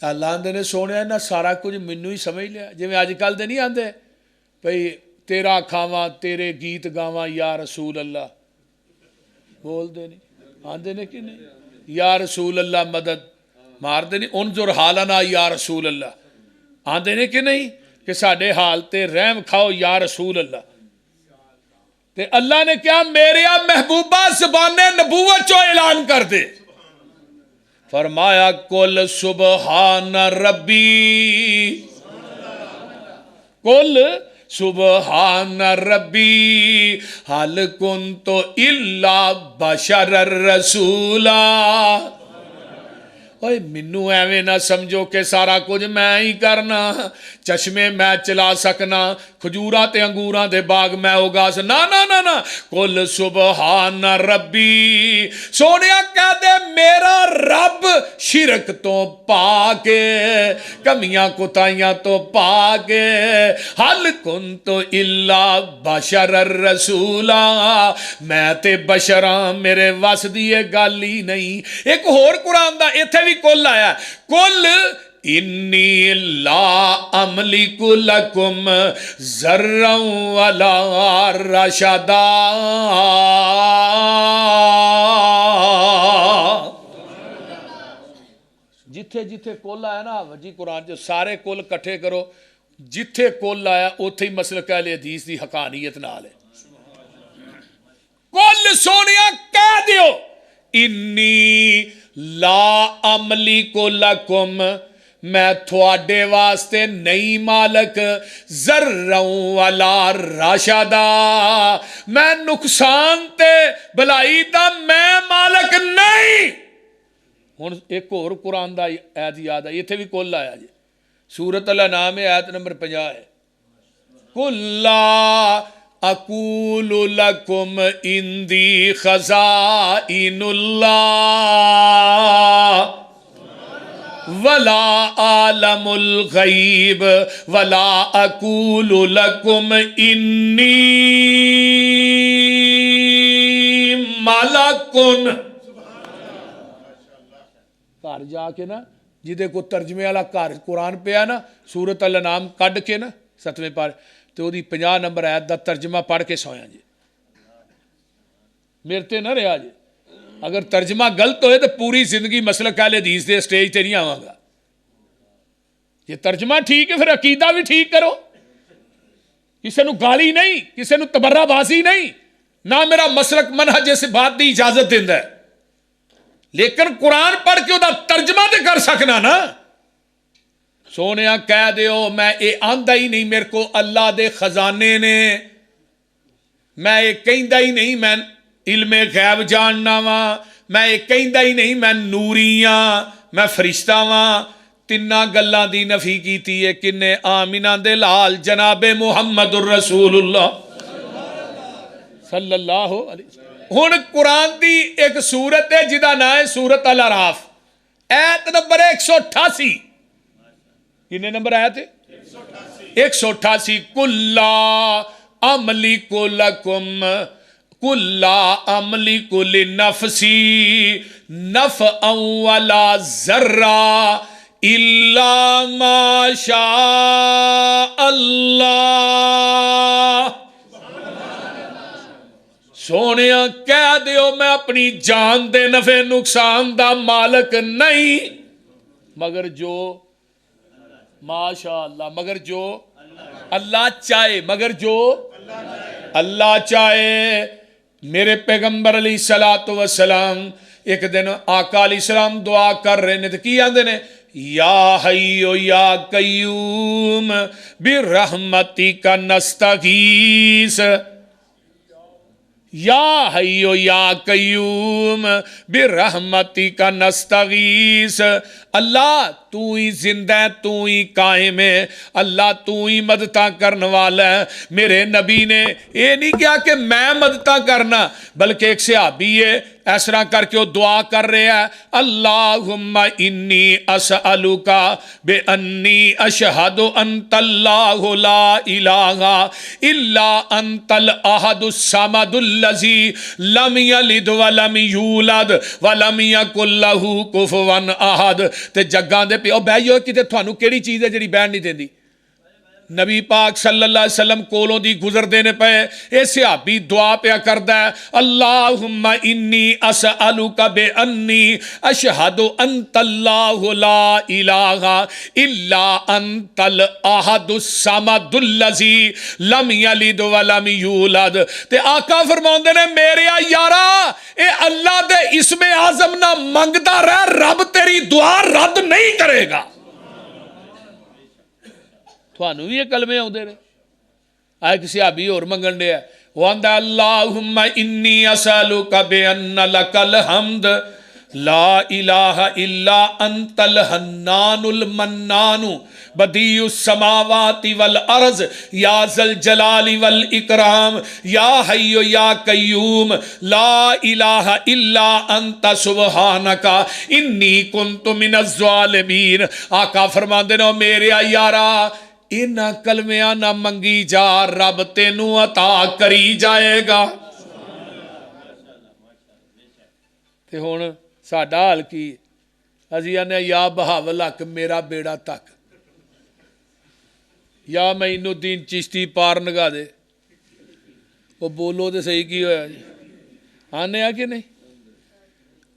اللہ آندے نے سونے نہ سارا کچھ منو ہی سمجھ لیا، جو میں آج کل دے نہیں آندے بھئی تیرا کھاواں تیرے گیت گاواں یا رسول اللہ، بول دے نہیں آندے نے کہ نہیں، یا رسول اللہ مدد مار دے نہیں، انظر حالنا یا رسول اللہ آندے نے کہ نہیں، کہ ساڑے حال تے رحم کھاؤ یا رسول اللہ۔ تے اللہ نے کیا میرے محبوبہ زبان نبوت چو اعلان کر دے، فرمایا کل سبحان ربی، کل سبحان ربی حل کنت الا بشر الرسولا۔ اوے منو ایویں نہ سمجھو کہ سارا کچھ میں ہی کرنا، چشمے میں چلا سکنا، کھجوراں تے انگوراں دے باغ میں اگا سکنا، نا کل سبحان ربی، سونیا کہہ دے میرا رب شرک تو پاک، کمیاں کوتاہیاں تو پاک، حل کنت الا بشر الرسولا، میں تے بشراں میرے وس دی گل ہی نہیں۔ ایک ہور قرآن دا ایتھے بھی کل آیا، کل انی لا املک لکم ذرا ولا رشدا، جتھے جتھے کل آیا نا جی قرآن جو سارے کل کٹھے کرو، جتھے کل آیا اوتھے ہی مسلک اہل حدیث دی حقانیت نال ہے۔ کل سونیا کہہ دیو انی لا املک لکم، میں تھوڑے واسطے نہیں مالک، ذرا ولا رشدا، میں نقصان تے بلائی دا میں مالک نہیں۔ ہن ایک اور قرآن دا آیت یاد آئی، ایتھے بھی کل آیا جی، سورۃ الانعام آیت نمبر 50 ہے، قل لا اقول لکم عندی خزائن اللہ ولا عالم الغیب ولا اقول لکم انی ملکن۔ گھر جا کے نا جدے کو ترجمے والا گھر قرآن پیا نا سورۃ الانعام کڈ کے نا 7ویں پارے تو وہ 50 نمبر آیت دا ترجمہ پڑھ کے سویا جی، میرے تے نہ رہا جی، اگر ترجمہ غلط ہوئے تو پوری زندگی مسلک اہل حدیث دے سٹیج تے نہیں آواں گا۔ یہ ترجمہ ٹھیک ہے پھر عقیدہ بھی ٹھیک کرو، کسی نو گالی نہیں، کسی نو تبرہ بازی نہیں، نہ میرا مسلک منہج اس بات دی اجازت دیندا ہے، لیکن قرآن پڑھ کے دا ترجمہ تے کر سکنا نا۔ سونیا کہہ دیو میں اے آندہ ہی نہیں میرے کو اللہ دے خزانے نے، میں اے کہندہ ہی نہیں میں علم غیب جاننا وا، میں اے کہندہ ہی نہیں میں نوریاں میں فرشتہ وا، تنہ گلاں دی نفی کیتی ہے کنے؟ آمینہ دے لال جناب محمد الرسول اللہ صلی اللہ علیہ وسلم۔ ہن قرآن دی ایک سورت ہے جدا نا ہے سورۃ الاعراف، آیت نمبر 188، کنے نمبر آیا تھے؟ 188، قل لا املک لکم، قل لا املک لنفسی نفعا ولا ضرا الا ما شاء اللہ۔ سونیا کہہ دیو میں اپنی جان دے نفع نقصان دا مالک نہیں، مگر جو ماشاء اللہ، مگر جو اللہ چاہے، مگر جو اللہ چاہے۔ میرے پیغمبر علیہ الصلوۃ والسلام ایک دن آقا علیہ السلام دعا کر رہے نے تو کی آندے نے؟ یا حیو یا قیوم برحمتک نستغیث، یا حیو یا قیوم برحمتک نستغیث، اللہ تو ہی زندہ ہے، تو ہی قائم ہے، اللہ تو ہی مدداں کرنے والا ہے۔ میرے نبی نے یہ نہیں کہا کہ میں مدداں کرنا، بلکہ ایک صحابی ہے اس طرح کر کے وہ دعا کر رہے ہیں، اللہم انی اسألک بانی اشہد انت اللہ لا الہ الا انت الاحد الصمد الذی لم یلد ولم یولد ولم یکن لہ کفوا احد۔ تے جگاں دے پیو بہیو کتے تھانوں کیڑی چیز ہے جڑی بہن نہیں دیندی؟ نبی پاک صلی اللہ علیہ وسلم کولوں دی گزر دینے پہ اے صحابی دعا پیا کردا ہے، اللہم انی اسألک بانی اشہد انت اللہ لا الہ الا انت الاحد الصمد الذی لم یلد ولم یولد۔ تے آقا فرماندے نے میرے یارا اے اللہ دے اسم اعظم نہ منگدا رہ، رب تیری دعا رد نہیں کرے گا۔ تھانوں بھی یہ کلمے آؤندے نے؟ آئے کسی صحابی اور منگن دے وہ آندا اللہم انی اسألک بان لک الحمد لا الہ الا انت الحنان المنان بدیع السماوات والارض یا ذا الجلال والاکرام یا حی یا قیوم لا الہ الا انت سبحانک انی کنت من الظالمین۔ آقا فرماندے نے میرے یارا انہاں کلمیاں نہ منگی جا، رب تینوں عطا کری جائے گا۔ تے ہن ساڈا حال کی اسی آنے یا بہاول حق میرا بیڑا تک، یا معین الدین چشتی پار نگا دے۔ وہ بولو تو صحیح کی ہویا جی، آنے آ کہ نہیں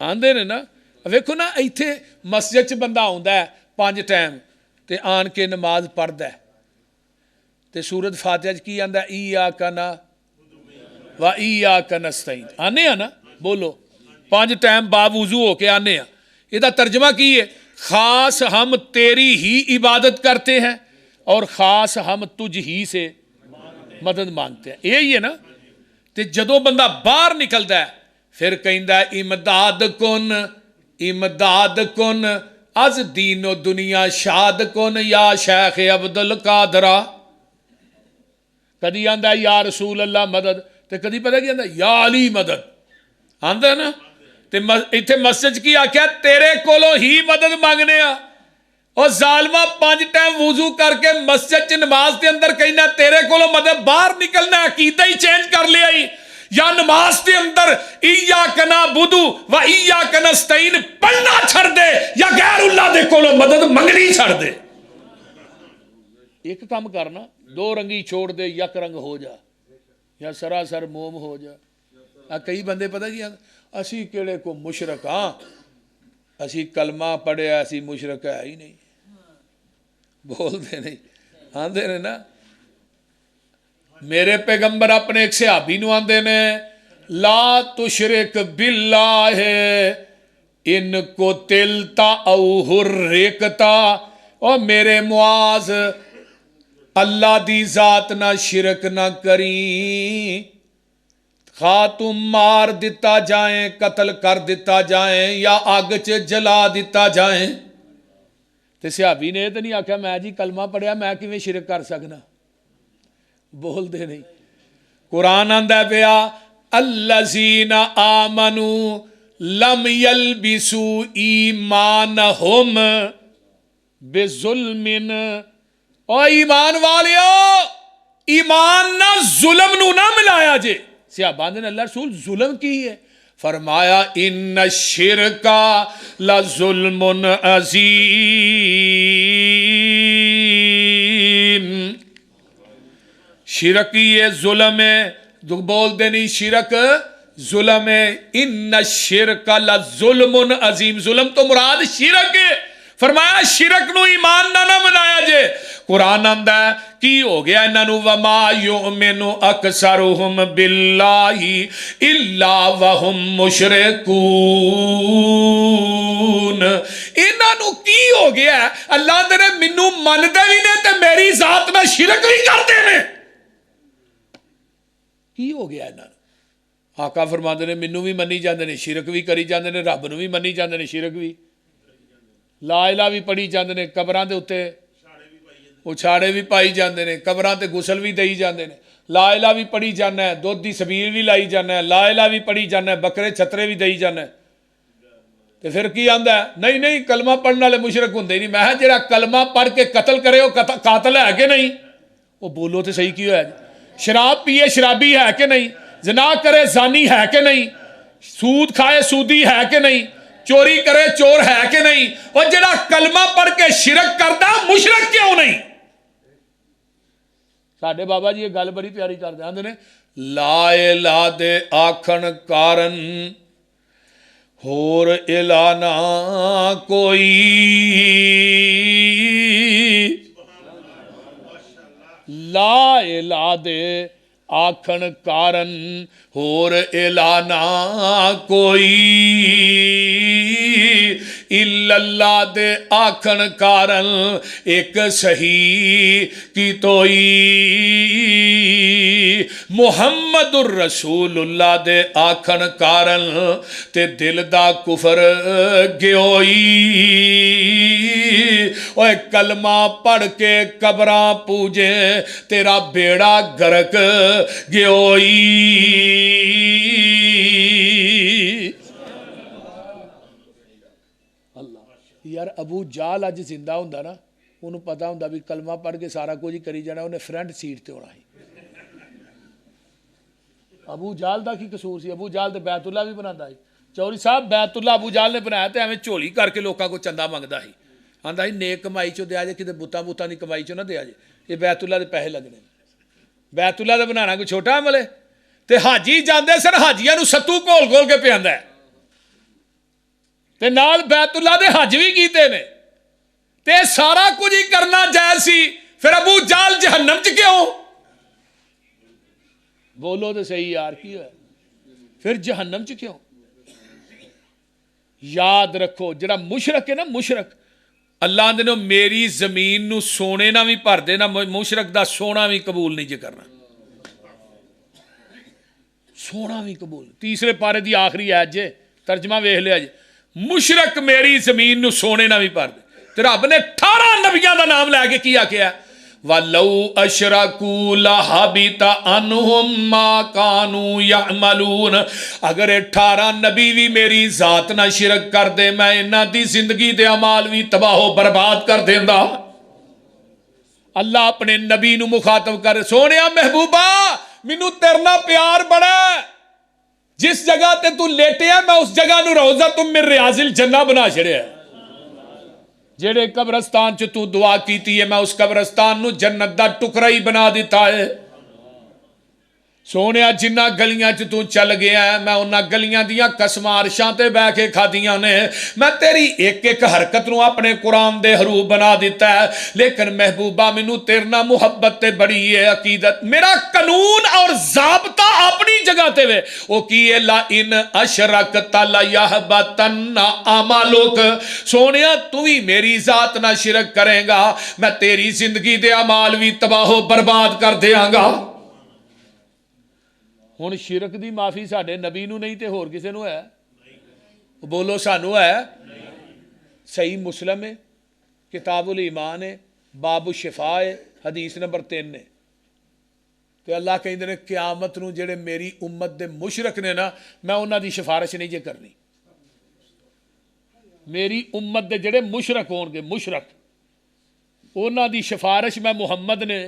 آندے نے نا۔ ویکھو نا ایتھے مسجد چ بندہ آوندا ہے 5 ٹائم تے آن کے نماز پڑھدا ہے تے سورۃ فاتحہ چ کی آندا ہے ایاک نعبد و ایاک نستعین، آنے آ نا بولو 5 ٹائم باوضو ہو کے آنے ہیں۔ یہ ترجمہ کی ہے خاص ہم تیری ہی عبادت کرتے ہیں اور خاص ہم تجھ ہی سے مدد مانگتے ہیں، یہی ہے نا۔ تے جدو بندہ باہر نکلتا ہے پھر کہندا ہے امداد کن از دین و دنیا شاد کن یا شیخ عبد القادرہ۔ کدی آندا ہے یا رسول اللہ مدد، تے کدی پتہ کی آندا ہے یا علی مدد، آندا ہے نا۔ تے ایتھے مسجد کی آکھیا تیرے کولوں ہی مدد مانگنے آ، اور ظالمہ 5 ٹائم وضو کر کے مسجد چ نماز دے اندر کہنا تیرے کولوں مدد، باہر نکلنا عقیدہ ہی چینج کر لیا ہی، یا نماز دے اندر ایاک نعبد و ایاک نستعین پڑھنا چھڑ دے یا غیر اللہ دے کولوں مدد منگنی چھڑ دے۔ ایک کام کرنا، 2 رنگی چھوڑ دے، یک رنگ ہو جا یا سراسر موم ہو جا۔ کئی بندے پتہ کیا اسی کیڑے کو مشرک ہاں، اسی کلمہ پڑھیا اسی مشرک ہے ہی نہیں، بول دے نہیں آندے نے نا۔ میرے پیغمبر اپنے ایک صحابی نو آندے نے لا تشرک باللہ ان کو تلتا او حرکتا، اور میرے معاذ اللہ دی ذات نہ شرک نہ کریں، خواہ تم مار دیتا جائیں، قتل کر دیتا جائیں یا آگ چ جلا دیتا جائیں۔ تے صحابی نے تو نہیں آکھا میں جی کلمہ پڑھیا میں کیویں شرک کر سکنا، بول دے نہیں۔ قرآن آندا پیا الذین آمنوا لم یلبسوا ایمانہم بظلم، او ایمان والیو ایمان نہ ظلم نو نہ ملایا جے۔ صحابہ نے اللہ رسول ظلم کی ہے، فرمایا ان الشرک لظلم عظیم، شرک یہ ظلم ہے، بول دے نہیں شرک ظلم ہے، ان الشرک لظلم عظیم، ظلم تو مراد شرک ہے، فرمایا شرک نو ایمان نہ بنایا جے۔ قرآن آندا ہے کی ہو گیا انہاں نو وما یؤمن اکثرهم باللہ الا وهم مشرکون، انہاں نو کی ہو گیا ہے اللہ دے مینوں مندے بھی نے تے میری ذات نہ شرک بھی کردے نے، کی ہو گیا انہاں نو؟ آقا فرماندے نے مینوں بھی منی جاندے نے، شرک بھی کری جاندے نے، رب نو بھی منی جاندے نے، شرک بھی، لا الہ بھی پڑھی جاندے نے، قبراں دے اوتے اچھاڑے بھی پائی جاندے نے، قبراں تے غسل بھی دئی جاندے نے، لا الہ بھی پڑھی جانا ہے، دودھ دی سبیل بھی لائی جانا ہے، لا الہ بھی پڑھی جانا ہے، بکرے چھترے بھی دئی جانا ہے۔ تے پھر کی آندا ہے نہیں نہیں کلمہ پڑھنے والے مشرک ہوندے نہیں، میں جڑا کلمہ پڑھ کے قتل کرے وہ قاتل ہے کہ نہیں؟ وہ بولو تے صحیح کیوں ہے؟ شراب پیے شرابی ہے کہ نہیں؟ زنا کرے زانی ہے کہ نہیں؟ سود کھائے سودی ہے کہ نہیں؟ چوری کرے چور ہے کہ نہیں؟ اور جڑا کلمہ پڑھ کے شرک کردا مشرک کیوں نہیں؟ ساڈے بابا جی یہ گل بڑی پیاری کردے آندے نے لا الہ دے آکھن کارن ہور الہ نہ کوئی، لا الہ دے آکھن کارن ہور الہ نہ کوئی، الا اللہ دے آکھن کارن ایک صحیح کی توئی محمد الرسول اللہ دے آکھن کارن تے دل دا کفر گیوئی اوے کلمہ پڑھ کے قبراں پوجے تیرا بیڑا گرک گیوئی یار ابو جال اج زندہ ہوندا نا انہوں پتا ہوندا بھی کلمہ پڑھ کے سارا کچھ ہی کری جانا انہیں فرنٹ سیٹ تے ہونا ہی ابو جال دا کی قصور سی ابو جال تے بیت اللہ بھی بناتا ہی چوری صاحب بیت اللہ ابو جال نے بنایا تے ہمیں چولی کر کے لوکاں کو چندہ منگدا ہی آندا ہی نیک کمائی چو دیا جے کتے بوتا بوتا نہیں کمائی چو نہ دیا جے یہ بیت اللہ دے پیسے لگنے بیت اللہ دے بنانا کوئی چھوٹا عمل ہے تے حاجی جاندے سن حاجیاں نو ستو گھول گھول کے پیاندا ہے تے نال بیت اللہ دے حج بھی کیتے نے تے سارا کچھ ہی کرنا جائز سی پھر ابو جال جہنم چ کیوں بولو تو صحیح یار کی ہے پھر جہنم چ کیوں یاد رکھو جڑا مشرک ہے نا مشرک اللہ دے نو میری زمین نو سونے نہ بھی بھر دے نا مشرک دا سونا بھی قبول نہیں جے کرنا سونا بھی قبول تیسرے پارے دی آخری آیت جے ترجمہ ویکھ لیا جے مشرک میری زمین نو سونے نہ بھی بھر دے تے رب نے 18 نبیاں دا نام لے کے کیا کیا وَلَوْ أَشْرَكُوا لَحَبِطَ عَنْهُمْ مَا كَانُوا يَعْمَلُونَ اگر 18 نبی بھی میری ذات نہ شرک کر دے میں انہاں دی زندگی دے اعمال بھی تباہ و برباد کر دیندا اللہ اپنے نبی نو مخاطب کر سونیا محبوبہ مینوں تیرے نال پیار بڑا جس جگہ تے تو لیٹیا میں اس جگہ نو روضہ تم من ریاض الجنہ بنا چھڑیا جیڑے قبرستان چ تو دعا کیتی ہے میں اس قبرستان نو جنت دا ٹکڑا ہی بنا دیتا ہے سونیا جنہ گلیاں چ تو چل گیا ہے میں انہاں گلیاں دیاں قسماں عرشاں تے بیٹھ کے کھادیاں نے میں تیری ایک ایک حرکت نو اپنے قرآن دے حروف بنا دیتا ہے لیکن محبوبہ مینوں تیرے نال محبت تے بڑی ہے عقیدت میرا قانون اور ضابطہ اپنی جگہ تے وے او کی ہے لا ان اشرکت لا یحبطن اعمالک سونیا تو ہی میری ذات نہ شرک کرے گا میں تیری زندگی دے اعمال بھی تباہ و برباد کر دیاں گا ہن شرک دی معافی ساڈے نبی نو نہیں تے ہور کسے نو ہے بولو سانو ہے صحیح مسلم ہے کتاب الایمان ہے باب الشفاء ہے حدیث نمبر 3 ہے تے اللہ کہندے نے قیامت نو جڑے میری امت دے مشرک نے نا میں انہاں دی سفارش نہیں جے کرنی میری امت دے جڑے مشرک ہون گے مشرک انہاں دی سفارش میں محمد نے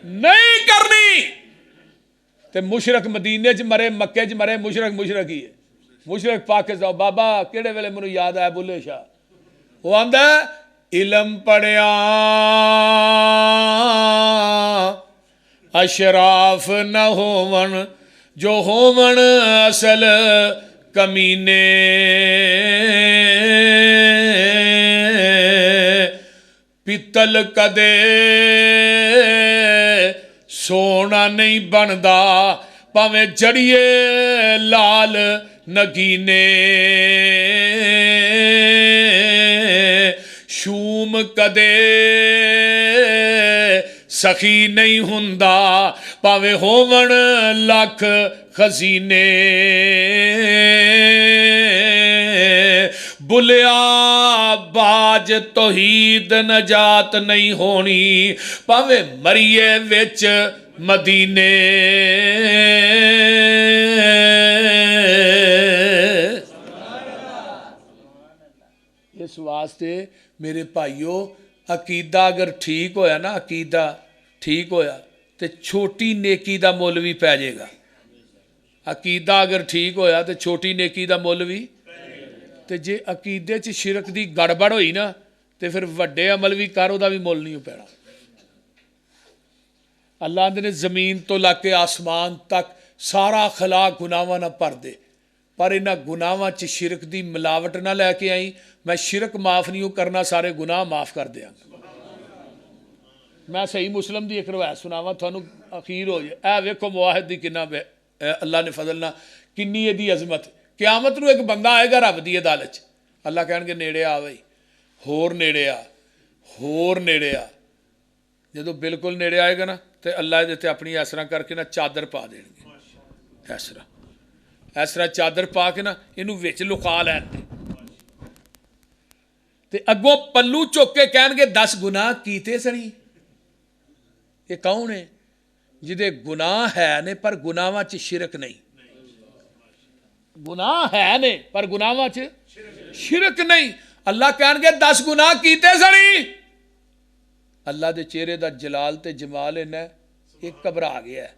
نہیں کرنی تے مشرک مدینے چ مرے مکے چ مرے مشرک مشرک ہی ہے مشرک پاکستان بابا کیڑے ویلے مینوں یاد آیا بلے شاہ وہ آندا علم پڑھیا اشراف نہ ہون جو ہون اصل کمینے پتل کدے سونا نہیں بندا پاویں جڑیے لال نگینے شوم کدے سخی نہیں ہوندا پاویں ہون لکھ خزینے بلیا باج توحید نجات نہیں ہونی پاویں مریے وچ مدینے اس واسطے میرے بھائیو عقیدہ اگر ٹھیک ہویا نا عقیدہ ٹھیک ہویا تے چھوٹی نیکی دا مول بھی پہ جائے گا عقیدہ اگر ٹھیک ہویا تے چھوٹی نیکی دا مول بھی تے جے عقیدے چ شرک دی گڑبڑ ہوئی نا تے پھر وڈے عمل بھی کر دا بھی مول نہیں پینا اللہ نے زمین تو لا کے آسمان تک سارا اخلاق گناواں نہ پر دے پر انہاں گناواں چ شرک دی ملاوٹ نہ لے کے آئی میں شرک معاف نہیں کرنا سارے گناہ معاف کر دیاں میں صحیح مسلم دی ایک روایت سناواں تھانوں اخیر ہو جائے اے ویکھو مواحد دی کنا اللہ نے فضل نہ کنی دی عظمت قیامت نو ایک بندہ آئے گا رب دی عدالت اللہ کہن گے نیڑے آ بھائی، ہور نیڑے آ، ہور نیڑے آ. جدو بالکل نیڑے آئے گا نا تو اللہ دے تے اپنی اس طرح کر کے نا چادر پا دیں گے، اس طرح چادر پا کے نا اینو وچ لکا لین گے تے اگوں پلو چک کے کہن گے 10 گناہ کیتے سنی. یہ کون ہے؟ جدے گناہ ہے نے پر گناہاں چ شرک نہیں، گناہ ہے نے پر گناہاں چ شرک نہیں. اللہ کہن گے 10 گناہ کیتے سنی. اللہ دے چہرے دا جلال تے جمال ہے ایک گھبرا گیا ہے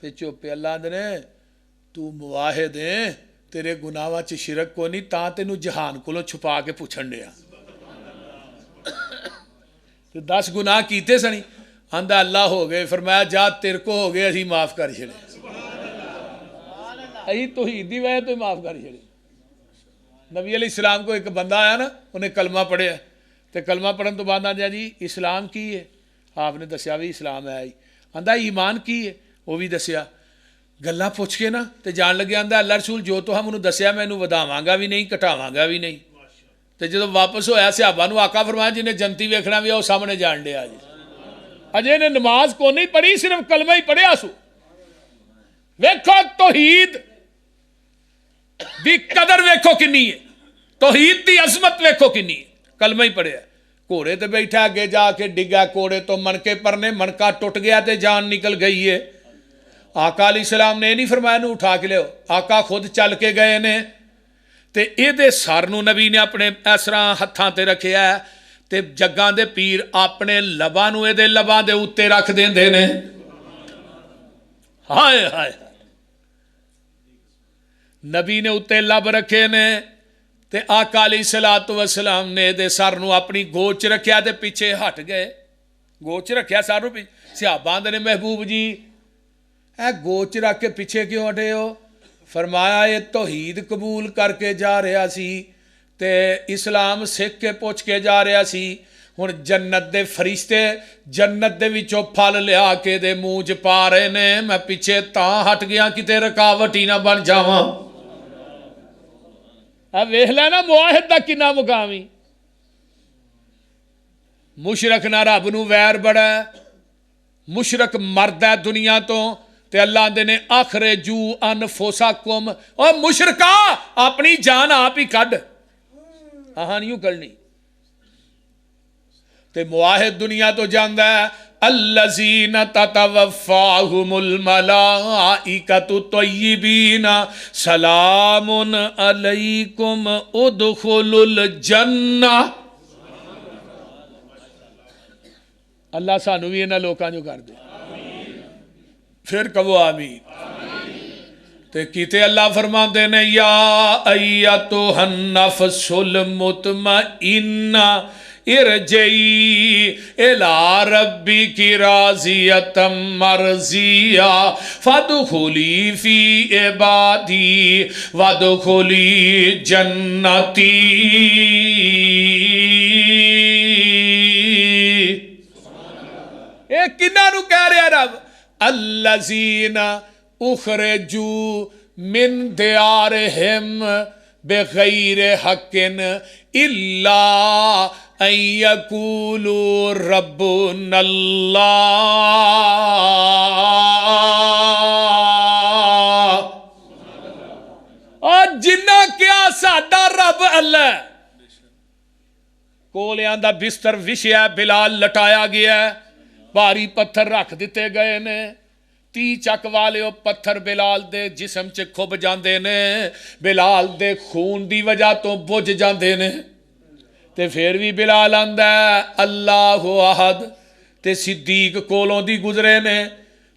تے چوپے. اللہ دے تو مواحد ہے، تیرے گناہاں چ شرک کو نہیں، تاں تینوں جہان کولوں چھپا کے پوچھن دیا. 10 گناہ کیتے سنی. آندا اللہ ہو گئے. فرمایا جا تیرے کو ہو گئے، اسی معاف کر چھڑے، اسی توحید دی وجہ تو معاف کر چھڑے. نبی علیہ السلام کو ایک بندہ آیا نا، انہیں کلمہ پڑھیا تے کلمہ پڑھن تو بعد آندا جی اسلام کی ہے؟ آپ نے دسیا بھی اسلام ہے. آندا ایمان کی ہے؟ وہ بھی دسیا. گلاں پوچھ کے نا تے جان لگے. آندا اللہ رسول جو تو ہم انہوں دسیا میں انہوں وداواں گا بھی نہیں گھٹاواں گا بھی نہیں. تے جدو واپس ہویا صحابہ نو آقا فرمایا جنہیں جنتی ویکھنا بھی وہ سامنے جان دیا جی. اجے نے نماز کو نہیں پڑھی، صرف کلمہ ہی پڑھیا سو. ویکھو توحید دی قدر ویکھو کنی ہے، توحید دی عظمت ویکھو کنی ہے. کلمہ ہی پڑھیا. گھوڑے تے بیٹھا اگے جا کے ڈگا کوڑے تو منکے پرنے، منکا ٹوٹ گیا تے جان نکل گئی ہے. آقا علیہ السلام نے نہیں فرمایا نو اٹھا کے لیو، آقا خود چل کے گئے نے تے اے دے سر نو نبی نے اپنے اس طرح ہتھاں تے رکھیا ہے تے جگاں دے پیر اپنے لباں نو اے دے لباں دے اوتے رکھ دیندے نے. ہائے ہائے نبی نے اوتے لب رکھے نے تے آقا علیہ السلام نے دے سر نو اپنی گوچ رکھیا تے پیچھے ہٹ گئے. گوچ رکھیا سر نو پیچھے. صحابہ نے محبوب جی اے گوچ رکھ کے پیچھے کیوں ہٹے ہو؟ فرمایا یہ توحید قبول کر کے جا رہا سی تے اسلام سکھ کے پوچھ کے جا رہا سی. ہن جنت دے فرشتے جنت دے وچوں پھل لیا کے دے منہ چ پا رہے نے، میں پیچھے تاں ہٹ گیا کتے رکاوٹ ہی نہ بن جاواں. ویکھ لینا مواحد دا کنا مقامی. مشرک نہ رب نو ویر بڑا ہے، مشرک مرد ہے دنیا تو تے اللہ دے نے اخرجو انفسکم. اور مشرکا اپنی جان آپ ہی کڈ، نہیں کرنی. تے مواحد دنیا تو جاندا ہے الذین تتوفاہم الملائکۃ طیبین سلام علیکم ادخلوا الجنہ. اللہ سانو بھی انہاں لوکاں جو کر دے. پھر کہو آمین. تے کیتے اللہ فرماندے نے یا ایتھا النفس المطمئنہ ارجعی الی ربک راضیۃ مرضیہ فادخلی فی عبادی وادخلی جنتی. اے کنہاں نو کہہ رہا رب؟ الذین اخرجوا من دیارہم بغیر حق الا ان یقولوا ربنا اللہ. اور جنہ کیا ساڈا رب اللہ. کولیاں دا بستر وچھیا، بلال لٹایا گیا ہے، بھاری پتھر رکھ دیتے گئے نے. 30 چک والے وہ پتھر بلال دے جسم چ کھب جاندے نے، بلال دے خون دی وجہ تو بجھ جاندے نے. تے پھر بھی بلال آندا ہے اللہ احد. تے صدیق کولوں دی گزرے نے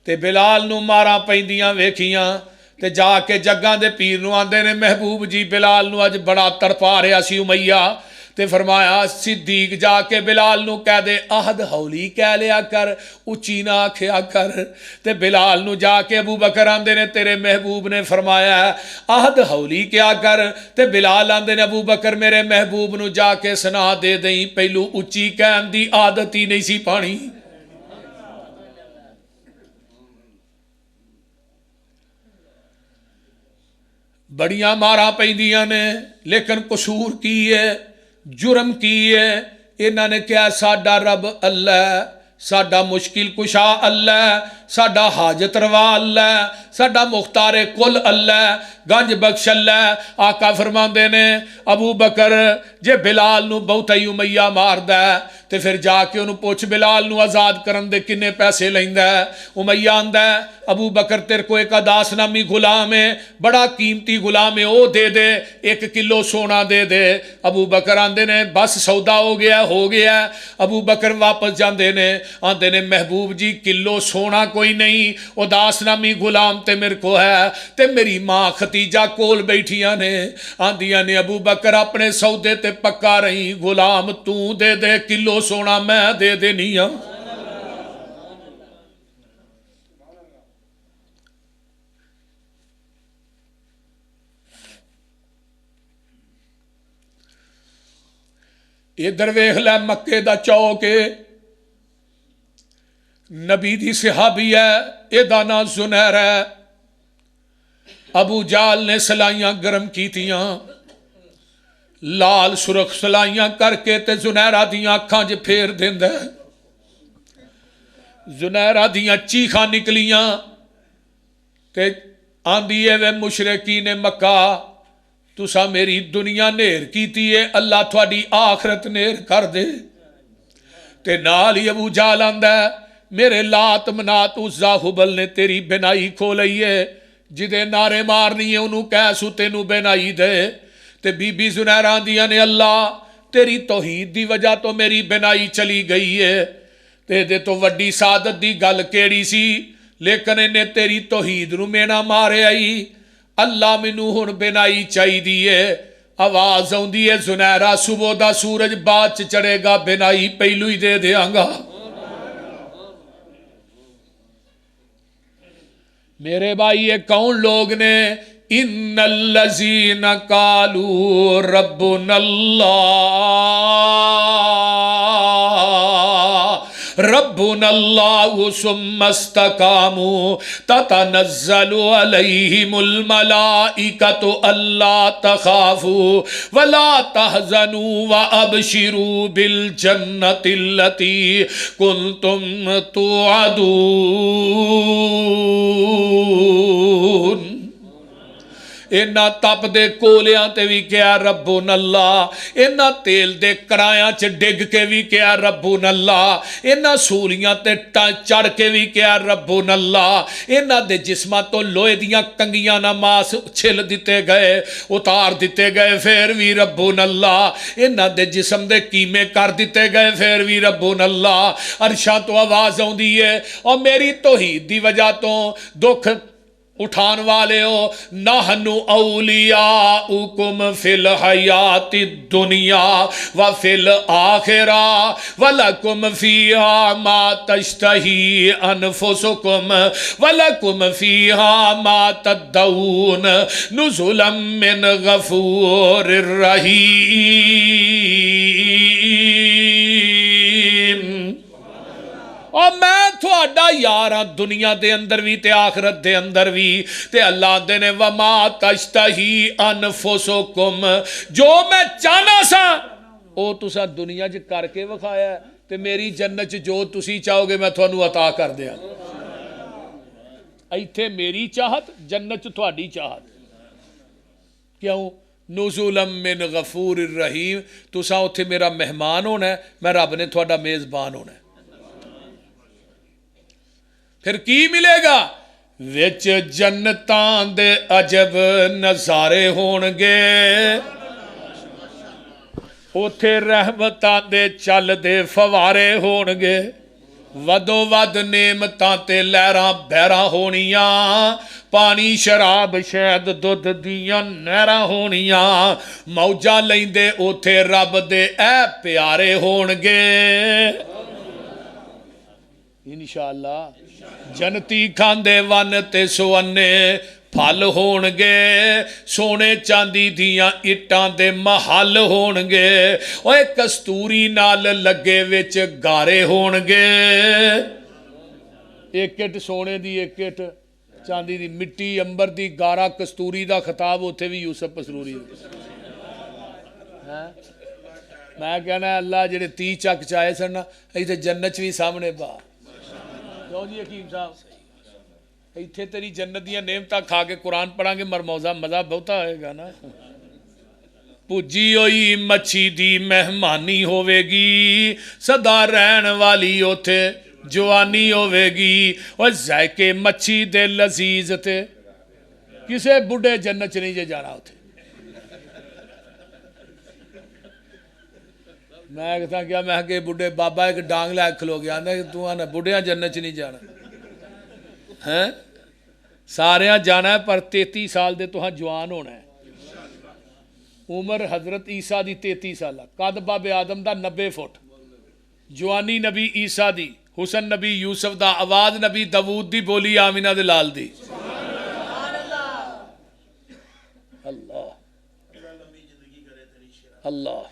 تے بلال نو ماراں پیندیاں ویکھیاں تے جا کے جگاں دے پیر نو آندے نے محبوب جی بلال نو اج بڑا تڑپا رہا سی امیہ. تے فرمایا صدیق جا کے بلال نو کہہ دے احد ہولی کہہ لیا کر، اچھی نہ آکھیا کر. تے بلال نو جا کے ابو بکر آندے نے تیرے محبوب نے فرمایا احد ہولی کیا کر. تے بلال آندے نے ابو بکر میرے محبوب نو جا کے سنا دے دیں پہلو اچھی کہن دی عادت ہی نہیں سی پانی. بڑیاں مارا پیندیاں نے، لیکن قصور کی ہے، جرم کی ہے؟ انہوں نے کیا ساڈا رب اللہ، ساڈا مشکل کشا اللہ، ساڈا حاجت روا اللہ، ساڈا مختار کل اللہ، گنج بخش اللہ۔ آقا فرماندے نے ابو بکر جے بلال نو بہت ہی امیہ ماردا ہے تے پھر جا کے انہوں پوچھ بلال نو آزاد کرن دے کنے پیسے لیندا ہے؟ امیہ آندا ہے ابو بکر تیرے کو ایک اداس نامی غلام ہے، بڑا قیمتی غلام ہے، او دے دے، 1 کلو سونا دے دے۔ ابو بکر آندے نے بس سودا ہو گیا ہو گیا۔ ابو بکر واپس جاندے نے، آندے نے محبوب جی کلو سونا کوئی نہیں، اداس نامی غلام تے میرے کو ہے، تے میری ماں ختیجہ کول بیٹھیاں نے، آندیاں نے ابو بکر اپنے سودے تے پکا رہی، غلام تو دے دے کلو سونا میں دے دینی ہوں۔ ادھر ویکھ لے مکے دا چوک نبی دی صحابی ہے، ایدا نا زنیر ہے۔ ابو جال نے سلائیاں گرم کیتیاں، لال سرخ سلائیاں کر کے تے زنیرہ دیاں اکھاں جے پھیر دیندے، زنیرہ دیاں چیخاں نکلیاں تے آندیے وے مشرکین مکہ تسا میری دنیا نیر کیتی ہے، اللہ تھوڑی آخرت نیر کر دے۔ تے نال ہی ابو جال آندہ ہے میرے لات منات عزا حبل نے تیری بینائی کھولئی ہے، جدے نعرے مارنی ہے انہوں کیسو تینوں بینائی دے۔ تے بی بی زنیرہ دیاں نے اللہ تیری توحید دی وجہ تو میری بینائی چلی گئی ہے، تے دے تو وڈی سعادت دی گل کیڑی سی، لیکن انہیں تیری توحید نو مینا مارے آئی، اللہ منو ہن بینائی چاہی دیئے۔ آواز آؤں دیئے زنیرہ صبح دا سورج بعد چڑھے گا بینائی پہلو ہی دے دیاں گا۔ میرے بھائی یہ کون لوگ نے؟ ان الذین قالوا ربنا اللہ ثم استقاموا تتنزل علیہم الملائکۃ الا تخافوا ولا تحزنوا وابشروا بالجنۃ التی کنتم توعدون۔ اینا تپ دے کولیاں تے بھی کیا ربون اللہ، اینا تیل دے کرایاں چ ڈگ کے بھی کیا ربون اللہ، اینا سولیاں تے چڑھ کے بھی کیا ربون اللہ، اینا دے جسمہ تو لوہے دیاں کنگیاں نماز چھل دیتے گئے اتار دیتے گئے پھر بھی ربون اللہ، اینا دے جسم دے کیمے کر دیتے گئے پھر بھی ربون اللہ۔ عرشاں تو آواز آؤں دیئے اور میری توحید دی وجہ تو دکھ اٹھان والے ہو، نحن اولیاؤکم فی الحیات الدنیا وفی الآخرہ ولکم فیہا ما تشتہی انفسکم ولکم فیہا ما تدعون نزلا من غفور الرحیم۔ اور میں تھوڑا یارہ دنیا دے اندر بھی تے آخرت دے اندر بھی، تے اللہ دے نے وَمَا تَشْتَہِي أَنفُسُكُمْ، جو میں چاہنا سا او تسا دنیا جے کر کے وکھایا ہے، تے میری جنت جو تسی چاہو گے میں تھوانو عطا کر دیا۔ ایتھے میری چاہت، جنت تھوڑی چاہت۔ کیوں؟ نزولا من غفور الرحیم، تسا اتھے میرا مہمان ہونا ہے، میں رب نے تھوڑا میزبان ہونا ہے۔ پھر کی ملے گا؟ وچ جنتاں دے عجب نظارے ہونگے، اوتھے رحمتاں دے چل دے فوارے ہونگے، ودو ود نعمتاں تے لہراں بہراں ہونیاں، پانی شراب شہد دودھ دیاں نہراں ہونیاں، موجاں لیندے اوتھے رب دے اے پیارے ہونگے انشاءاللہ۔ جنتی کھاندے ون تے سونے پھل ہونگے، سونے چاندی دیاں اٹاں دے محل ہونگے، اوے کستوری نال لگے وچ گارے ہونگے۔ ایک اٹ سونے دی ایک اٹ چاندی دی مٹی امبر دی گارا کستوری دا خطاب اتنے بھی یوسف پسروری میں کہنا ہے اللہ جڑے 30 چک چائے سن نا ایتھے جنت بھی سامنے با کیوں جی حکیم صاحب ایتھے تیری جنت دیاں نعمتاں کھا کے قرآن پڑھاں گے مزہ بہتا ہوئے گا نا پجی ہوئی مچھی دی مہمانی ہوئے گی سدا رہن والی اوتھے جوانی ہوئے گی اور ذائقے مچھی دے لذیذ تے کسے بڑھے جنت چ نہیں جے جانا ہوتے میں کہتا کیا میں کہ بڑھے بابا ایک ڈانگ لے کھلو گیا تو آنا بڑھیاں جنت چ نہیں جانا ہیں ساریاں جانا ہے پر 33 سال دے تو ہاں جوان ہونا ہے عمر حضرت عیسیٰ دی 33 سالہ قد باب آدم دا 90 فٹ جوانی نبی عیسیٰ دی حسن نبی یوسف دا آواز نبی داود دی بولی آمینہ دے لال دی اللہ اللہ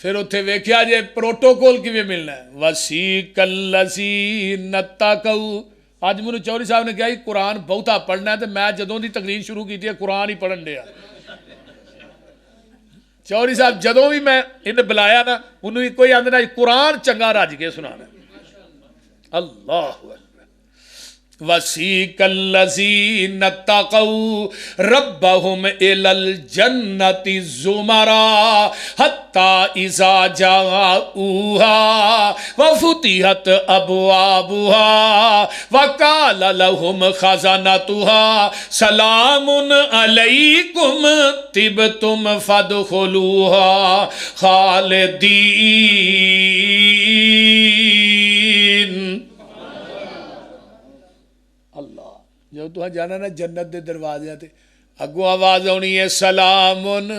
پھر اتھے ویکھیا جے پروٹوکول کی بھی ملنا ہے وَسِيقَ الَّذِينَ اتَّقَوْا آج منو چوری صاحب نے کہا قرآن بہتا پڑھنا ہے تو میں جدوں دی تقریر شروع کی تھی قرآن ہی پڑھن دیا چوری صاحب جدوں بھی میں انہیں بلایا نا انہوں نے کوئی آندھنا قرآن چنگا راج کے سنانا اللہ اکبر وَسِيقَ الَّذِينَ اتَّقَوْا رَبَّهُمْ إِلَى الْجَنَّةِ زُمَرًا حَتَّى إِذَا جَاءُوهَا وَفُتِحَتْ أَبْوَابُهَا وَقَالَ لَهُمْ خَزَنَتُهَا سَلَامٌ عَلَيْكُمْ طِبْتُمْ فَادْخُلُوهَا خَالِدِينَ جو تو جانا نا جنت دے دروازے تے اگوں آواز آنی ہے سلامن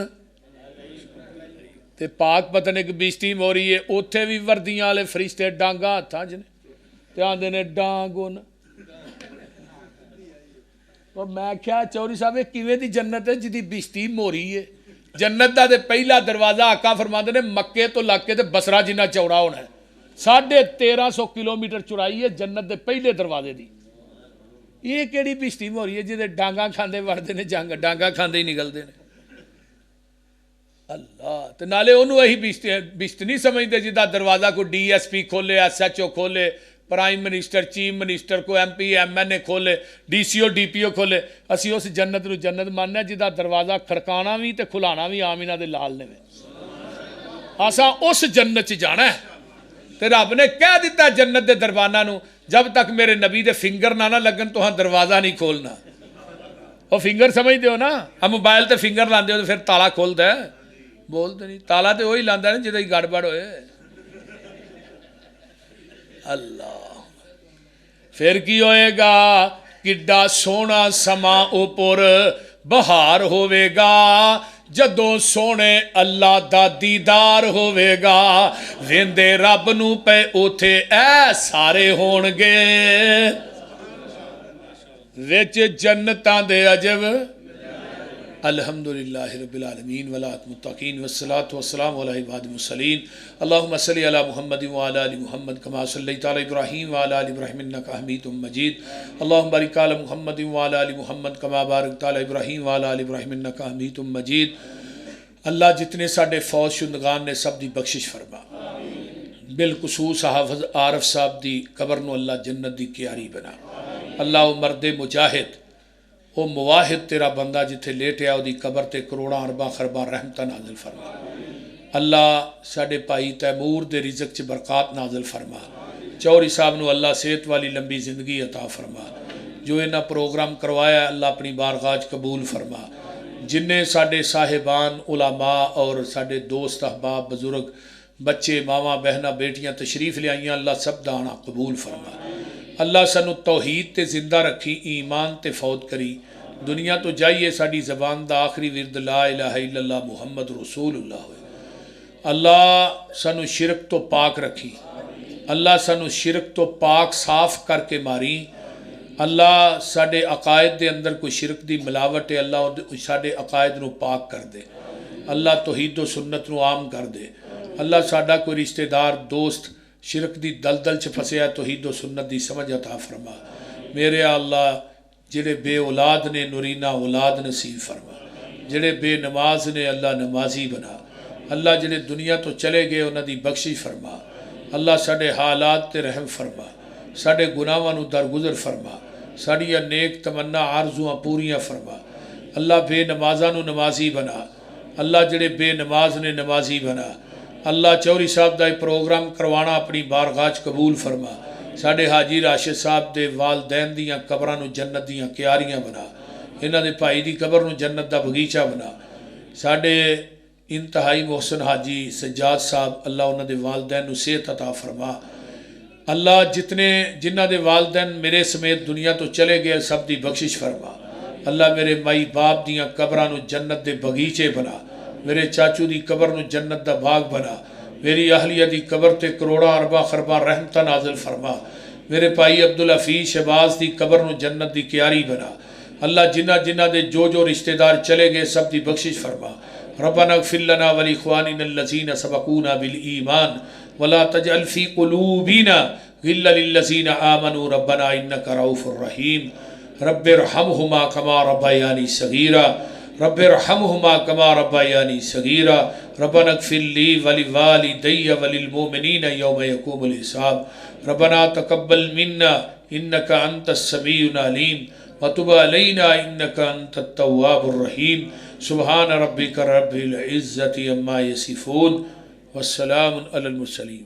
تے پاک پتن ایک بیشتی موری ہے اوتھے بھی وردیاں والے فرشتے ڈانگا ہتھاں جنے تے آندے نے ڈانگون اور میں کیا چوری صاحب کیویں دی جنت ہے جدی بیشتی موری ہے جنت دا تے پہلا دروازہ آقا فرماندے نے مکے تو لگ کے تے بصرہ جنہ چوڑا ہونا ہے 1350 کلومیٹر چوڑائی ہے جنت دے پہلے دروازے دی یہ کیڑی بشتی ہو رہی ہے جدے ڈانگاں کھاندے وڑدے نے جنگ ڈانگاں کھاندے ہی نکلدے نے اللہ تے نالے انہوں یہی بشت نہیں سمجھتے جدا دروازہ کو ڈی ایس پی کھولے ایس ایچ او کھولے پرائم منسٹر چیف منسٹر کو ایم پی ایم این اے کھولے D C O D P او کھولے اسی اس جنت نو جنت ماننا جدا دروازہ کھڑکانا بھی تے کھلانا بھی آمینہ دے لال نے میں آسا اس جنت چ جانا ہے تے رب نے کہہ دیتا جنت دے دروانہ نو جب تک میرے نبی دے فنگر نہ لگن تو ہاں دروازہ نہیں کھولنا وہ فنگر سمجھ دے ہو نا ہم موبائل تے فنگر لاندے ہو تو پھر تالا کھول دے بولتے نہیں تالا تے وہی لاندا ہے جدے گڑبڑ ہوئے اللہ پھر کی ہوئے گا کڈا سونا سما اوپر بہار ہوئے گا جدوں سونے اللہ دا دیدار ہوئے گا ویندے رب نو پہ اوتھے اے سارے ہونگے وچ جنتاں دے عجب الحمدللہ رب العالمین والعاقبۃ للمتقین والصلاة والسلام علی عباد المرسلین اللہم صلی علی محمد وعلی آل محمد کما صلیت علی ابراہیم وعلی آل ابراہیم انک حمید مجید اللہم بارک علی محمد وعلی آل محمد کما بارکت علی ابراہیم وعلی آل ابراہیم انک حمید مجید اللہ جتنے ساڈے فوج شندگان نے سب دی بخشش فرما بالخصوص حافظ عارف صاحب دی قبر نو اللہ جنت دی کیاری بنا اللہ او مرد مجاہد وہ مواحد تیرا بندہ جتھے لیٹیا وہ دی قبر تے کروڑاں ارباں خرباں رحمتہ نازل فرما اللہ ساڑے پائی تیمور دے رزق چ برکات نازل فرما چوری صاحب نو اللہ صحت والی لمبی زندگی عطا فرما جو انہاں پروگرام کروایا اللہ اپنی بارگاہ قبول فرما جنہیں ساڑے صاحبان علماء اور ساڑے دوست احباب بزرگ بچے ماما بہنہ بیٹیاں تشریف لے آئیاں اللہ سب دانا قبول فرما اللہ سنو توحید تے زندہ رکھی ایمان تے فوت کری دنیا تو جائیے ساڑی زبان دا آخری ورد لا الہ الا اللہ محمد رسول اللہ ہوئے اللہ سنو شرک تو پاک رکھی اللہ سنو شرک تو پاک صاف کر کے ماری اللہ ساڑے عقائد دے اندر کوئی شرک دی ملاوٹ ہے اللہ ساڑے عقائد نو پاک کر دے اللہ توحید و سنت نو عام کر دے اللہ ساڑا کوئی رشتہ دار دوست شرک دی دلدل چ پھسیا توحید و سنت دی سمجھ عطا فرما میرے اللہ جڑے بے اولاد نے نورینہ اولاد نصیب فرما، جڑے بے نماز نے اللہ نمازی بنا، اللہ جڑے دنیا تو چلے گئے انہاں دی بخشش فرما، اللہ ساڈے حالات تے رحم فرما، ساڈے گناہاں نو درگزر فرما، ساڈیاں نیک تمنا آرزواں پوریاں فرما، اللہ بے نمازاں نو نمازی بنا، اللہ جڑے بے نماز نے نمازی بنا، اللہ چوہری صاحب دا پروگرام کروانا اپنی بارگاہ چ قبول فرما، ساڈے حاجی راشد صاحب دے والدین دیاں قبراں نو جنت دیاں کیاریاں بنا، انہاں دے بھائی دی قبر نو جنت دا بغیچہ بنا، ساڈے انتہائی محسن حاجی سجاد صاحب اللہ انہاں دے والدین نو صحت عطا فرما، اللہ جنہ دے والدین میرے سمیت دنیا تو چلے گئے سب دی بخشش فرما، اللہ میرے مائی باپ دیاں قبراں نو جنت دے بغیچے بنا، میرے چاچو دی قبر نو جنت دا باغ بنا، میری اہلیہ دی قبر تے کروڑا اربا خربا رحمتہ نازل فرما، میرے بھائی عبدالحفیظ شہباز دی قبر نو جنت دی کیاری بنا، اللہ جنہ دے جو رشتہ دار چلے گئے سب دی بخشش فرما، ربنا اغفر لنا ولاخواننا الذین سبقونا بالایمان ولا تجعل فی قلوبنا غلا للذین آمنوا ربنا انک رؤوف رحیم، رب ارحمہما کما ربیانی صغیرا، رب ارحمہما کما ربیانی صغیرا، ربنا اغفر لی ولوالدی وللمؤمنین یوم یقوم الحساب، ربنا تقبل منا انک انت السمیع العلیم وتب علینا انک انت التواب الرحیم، سبحان ربک رب العزت عما یصفون والسلام علی المرسلین۔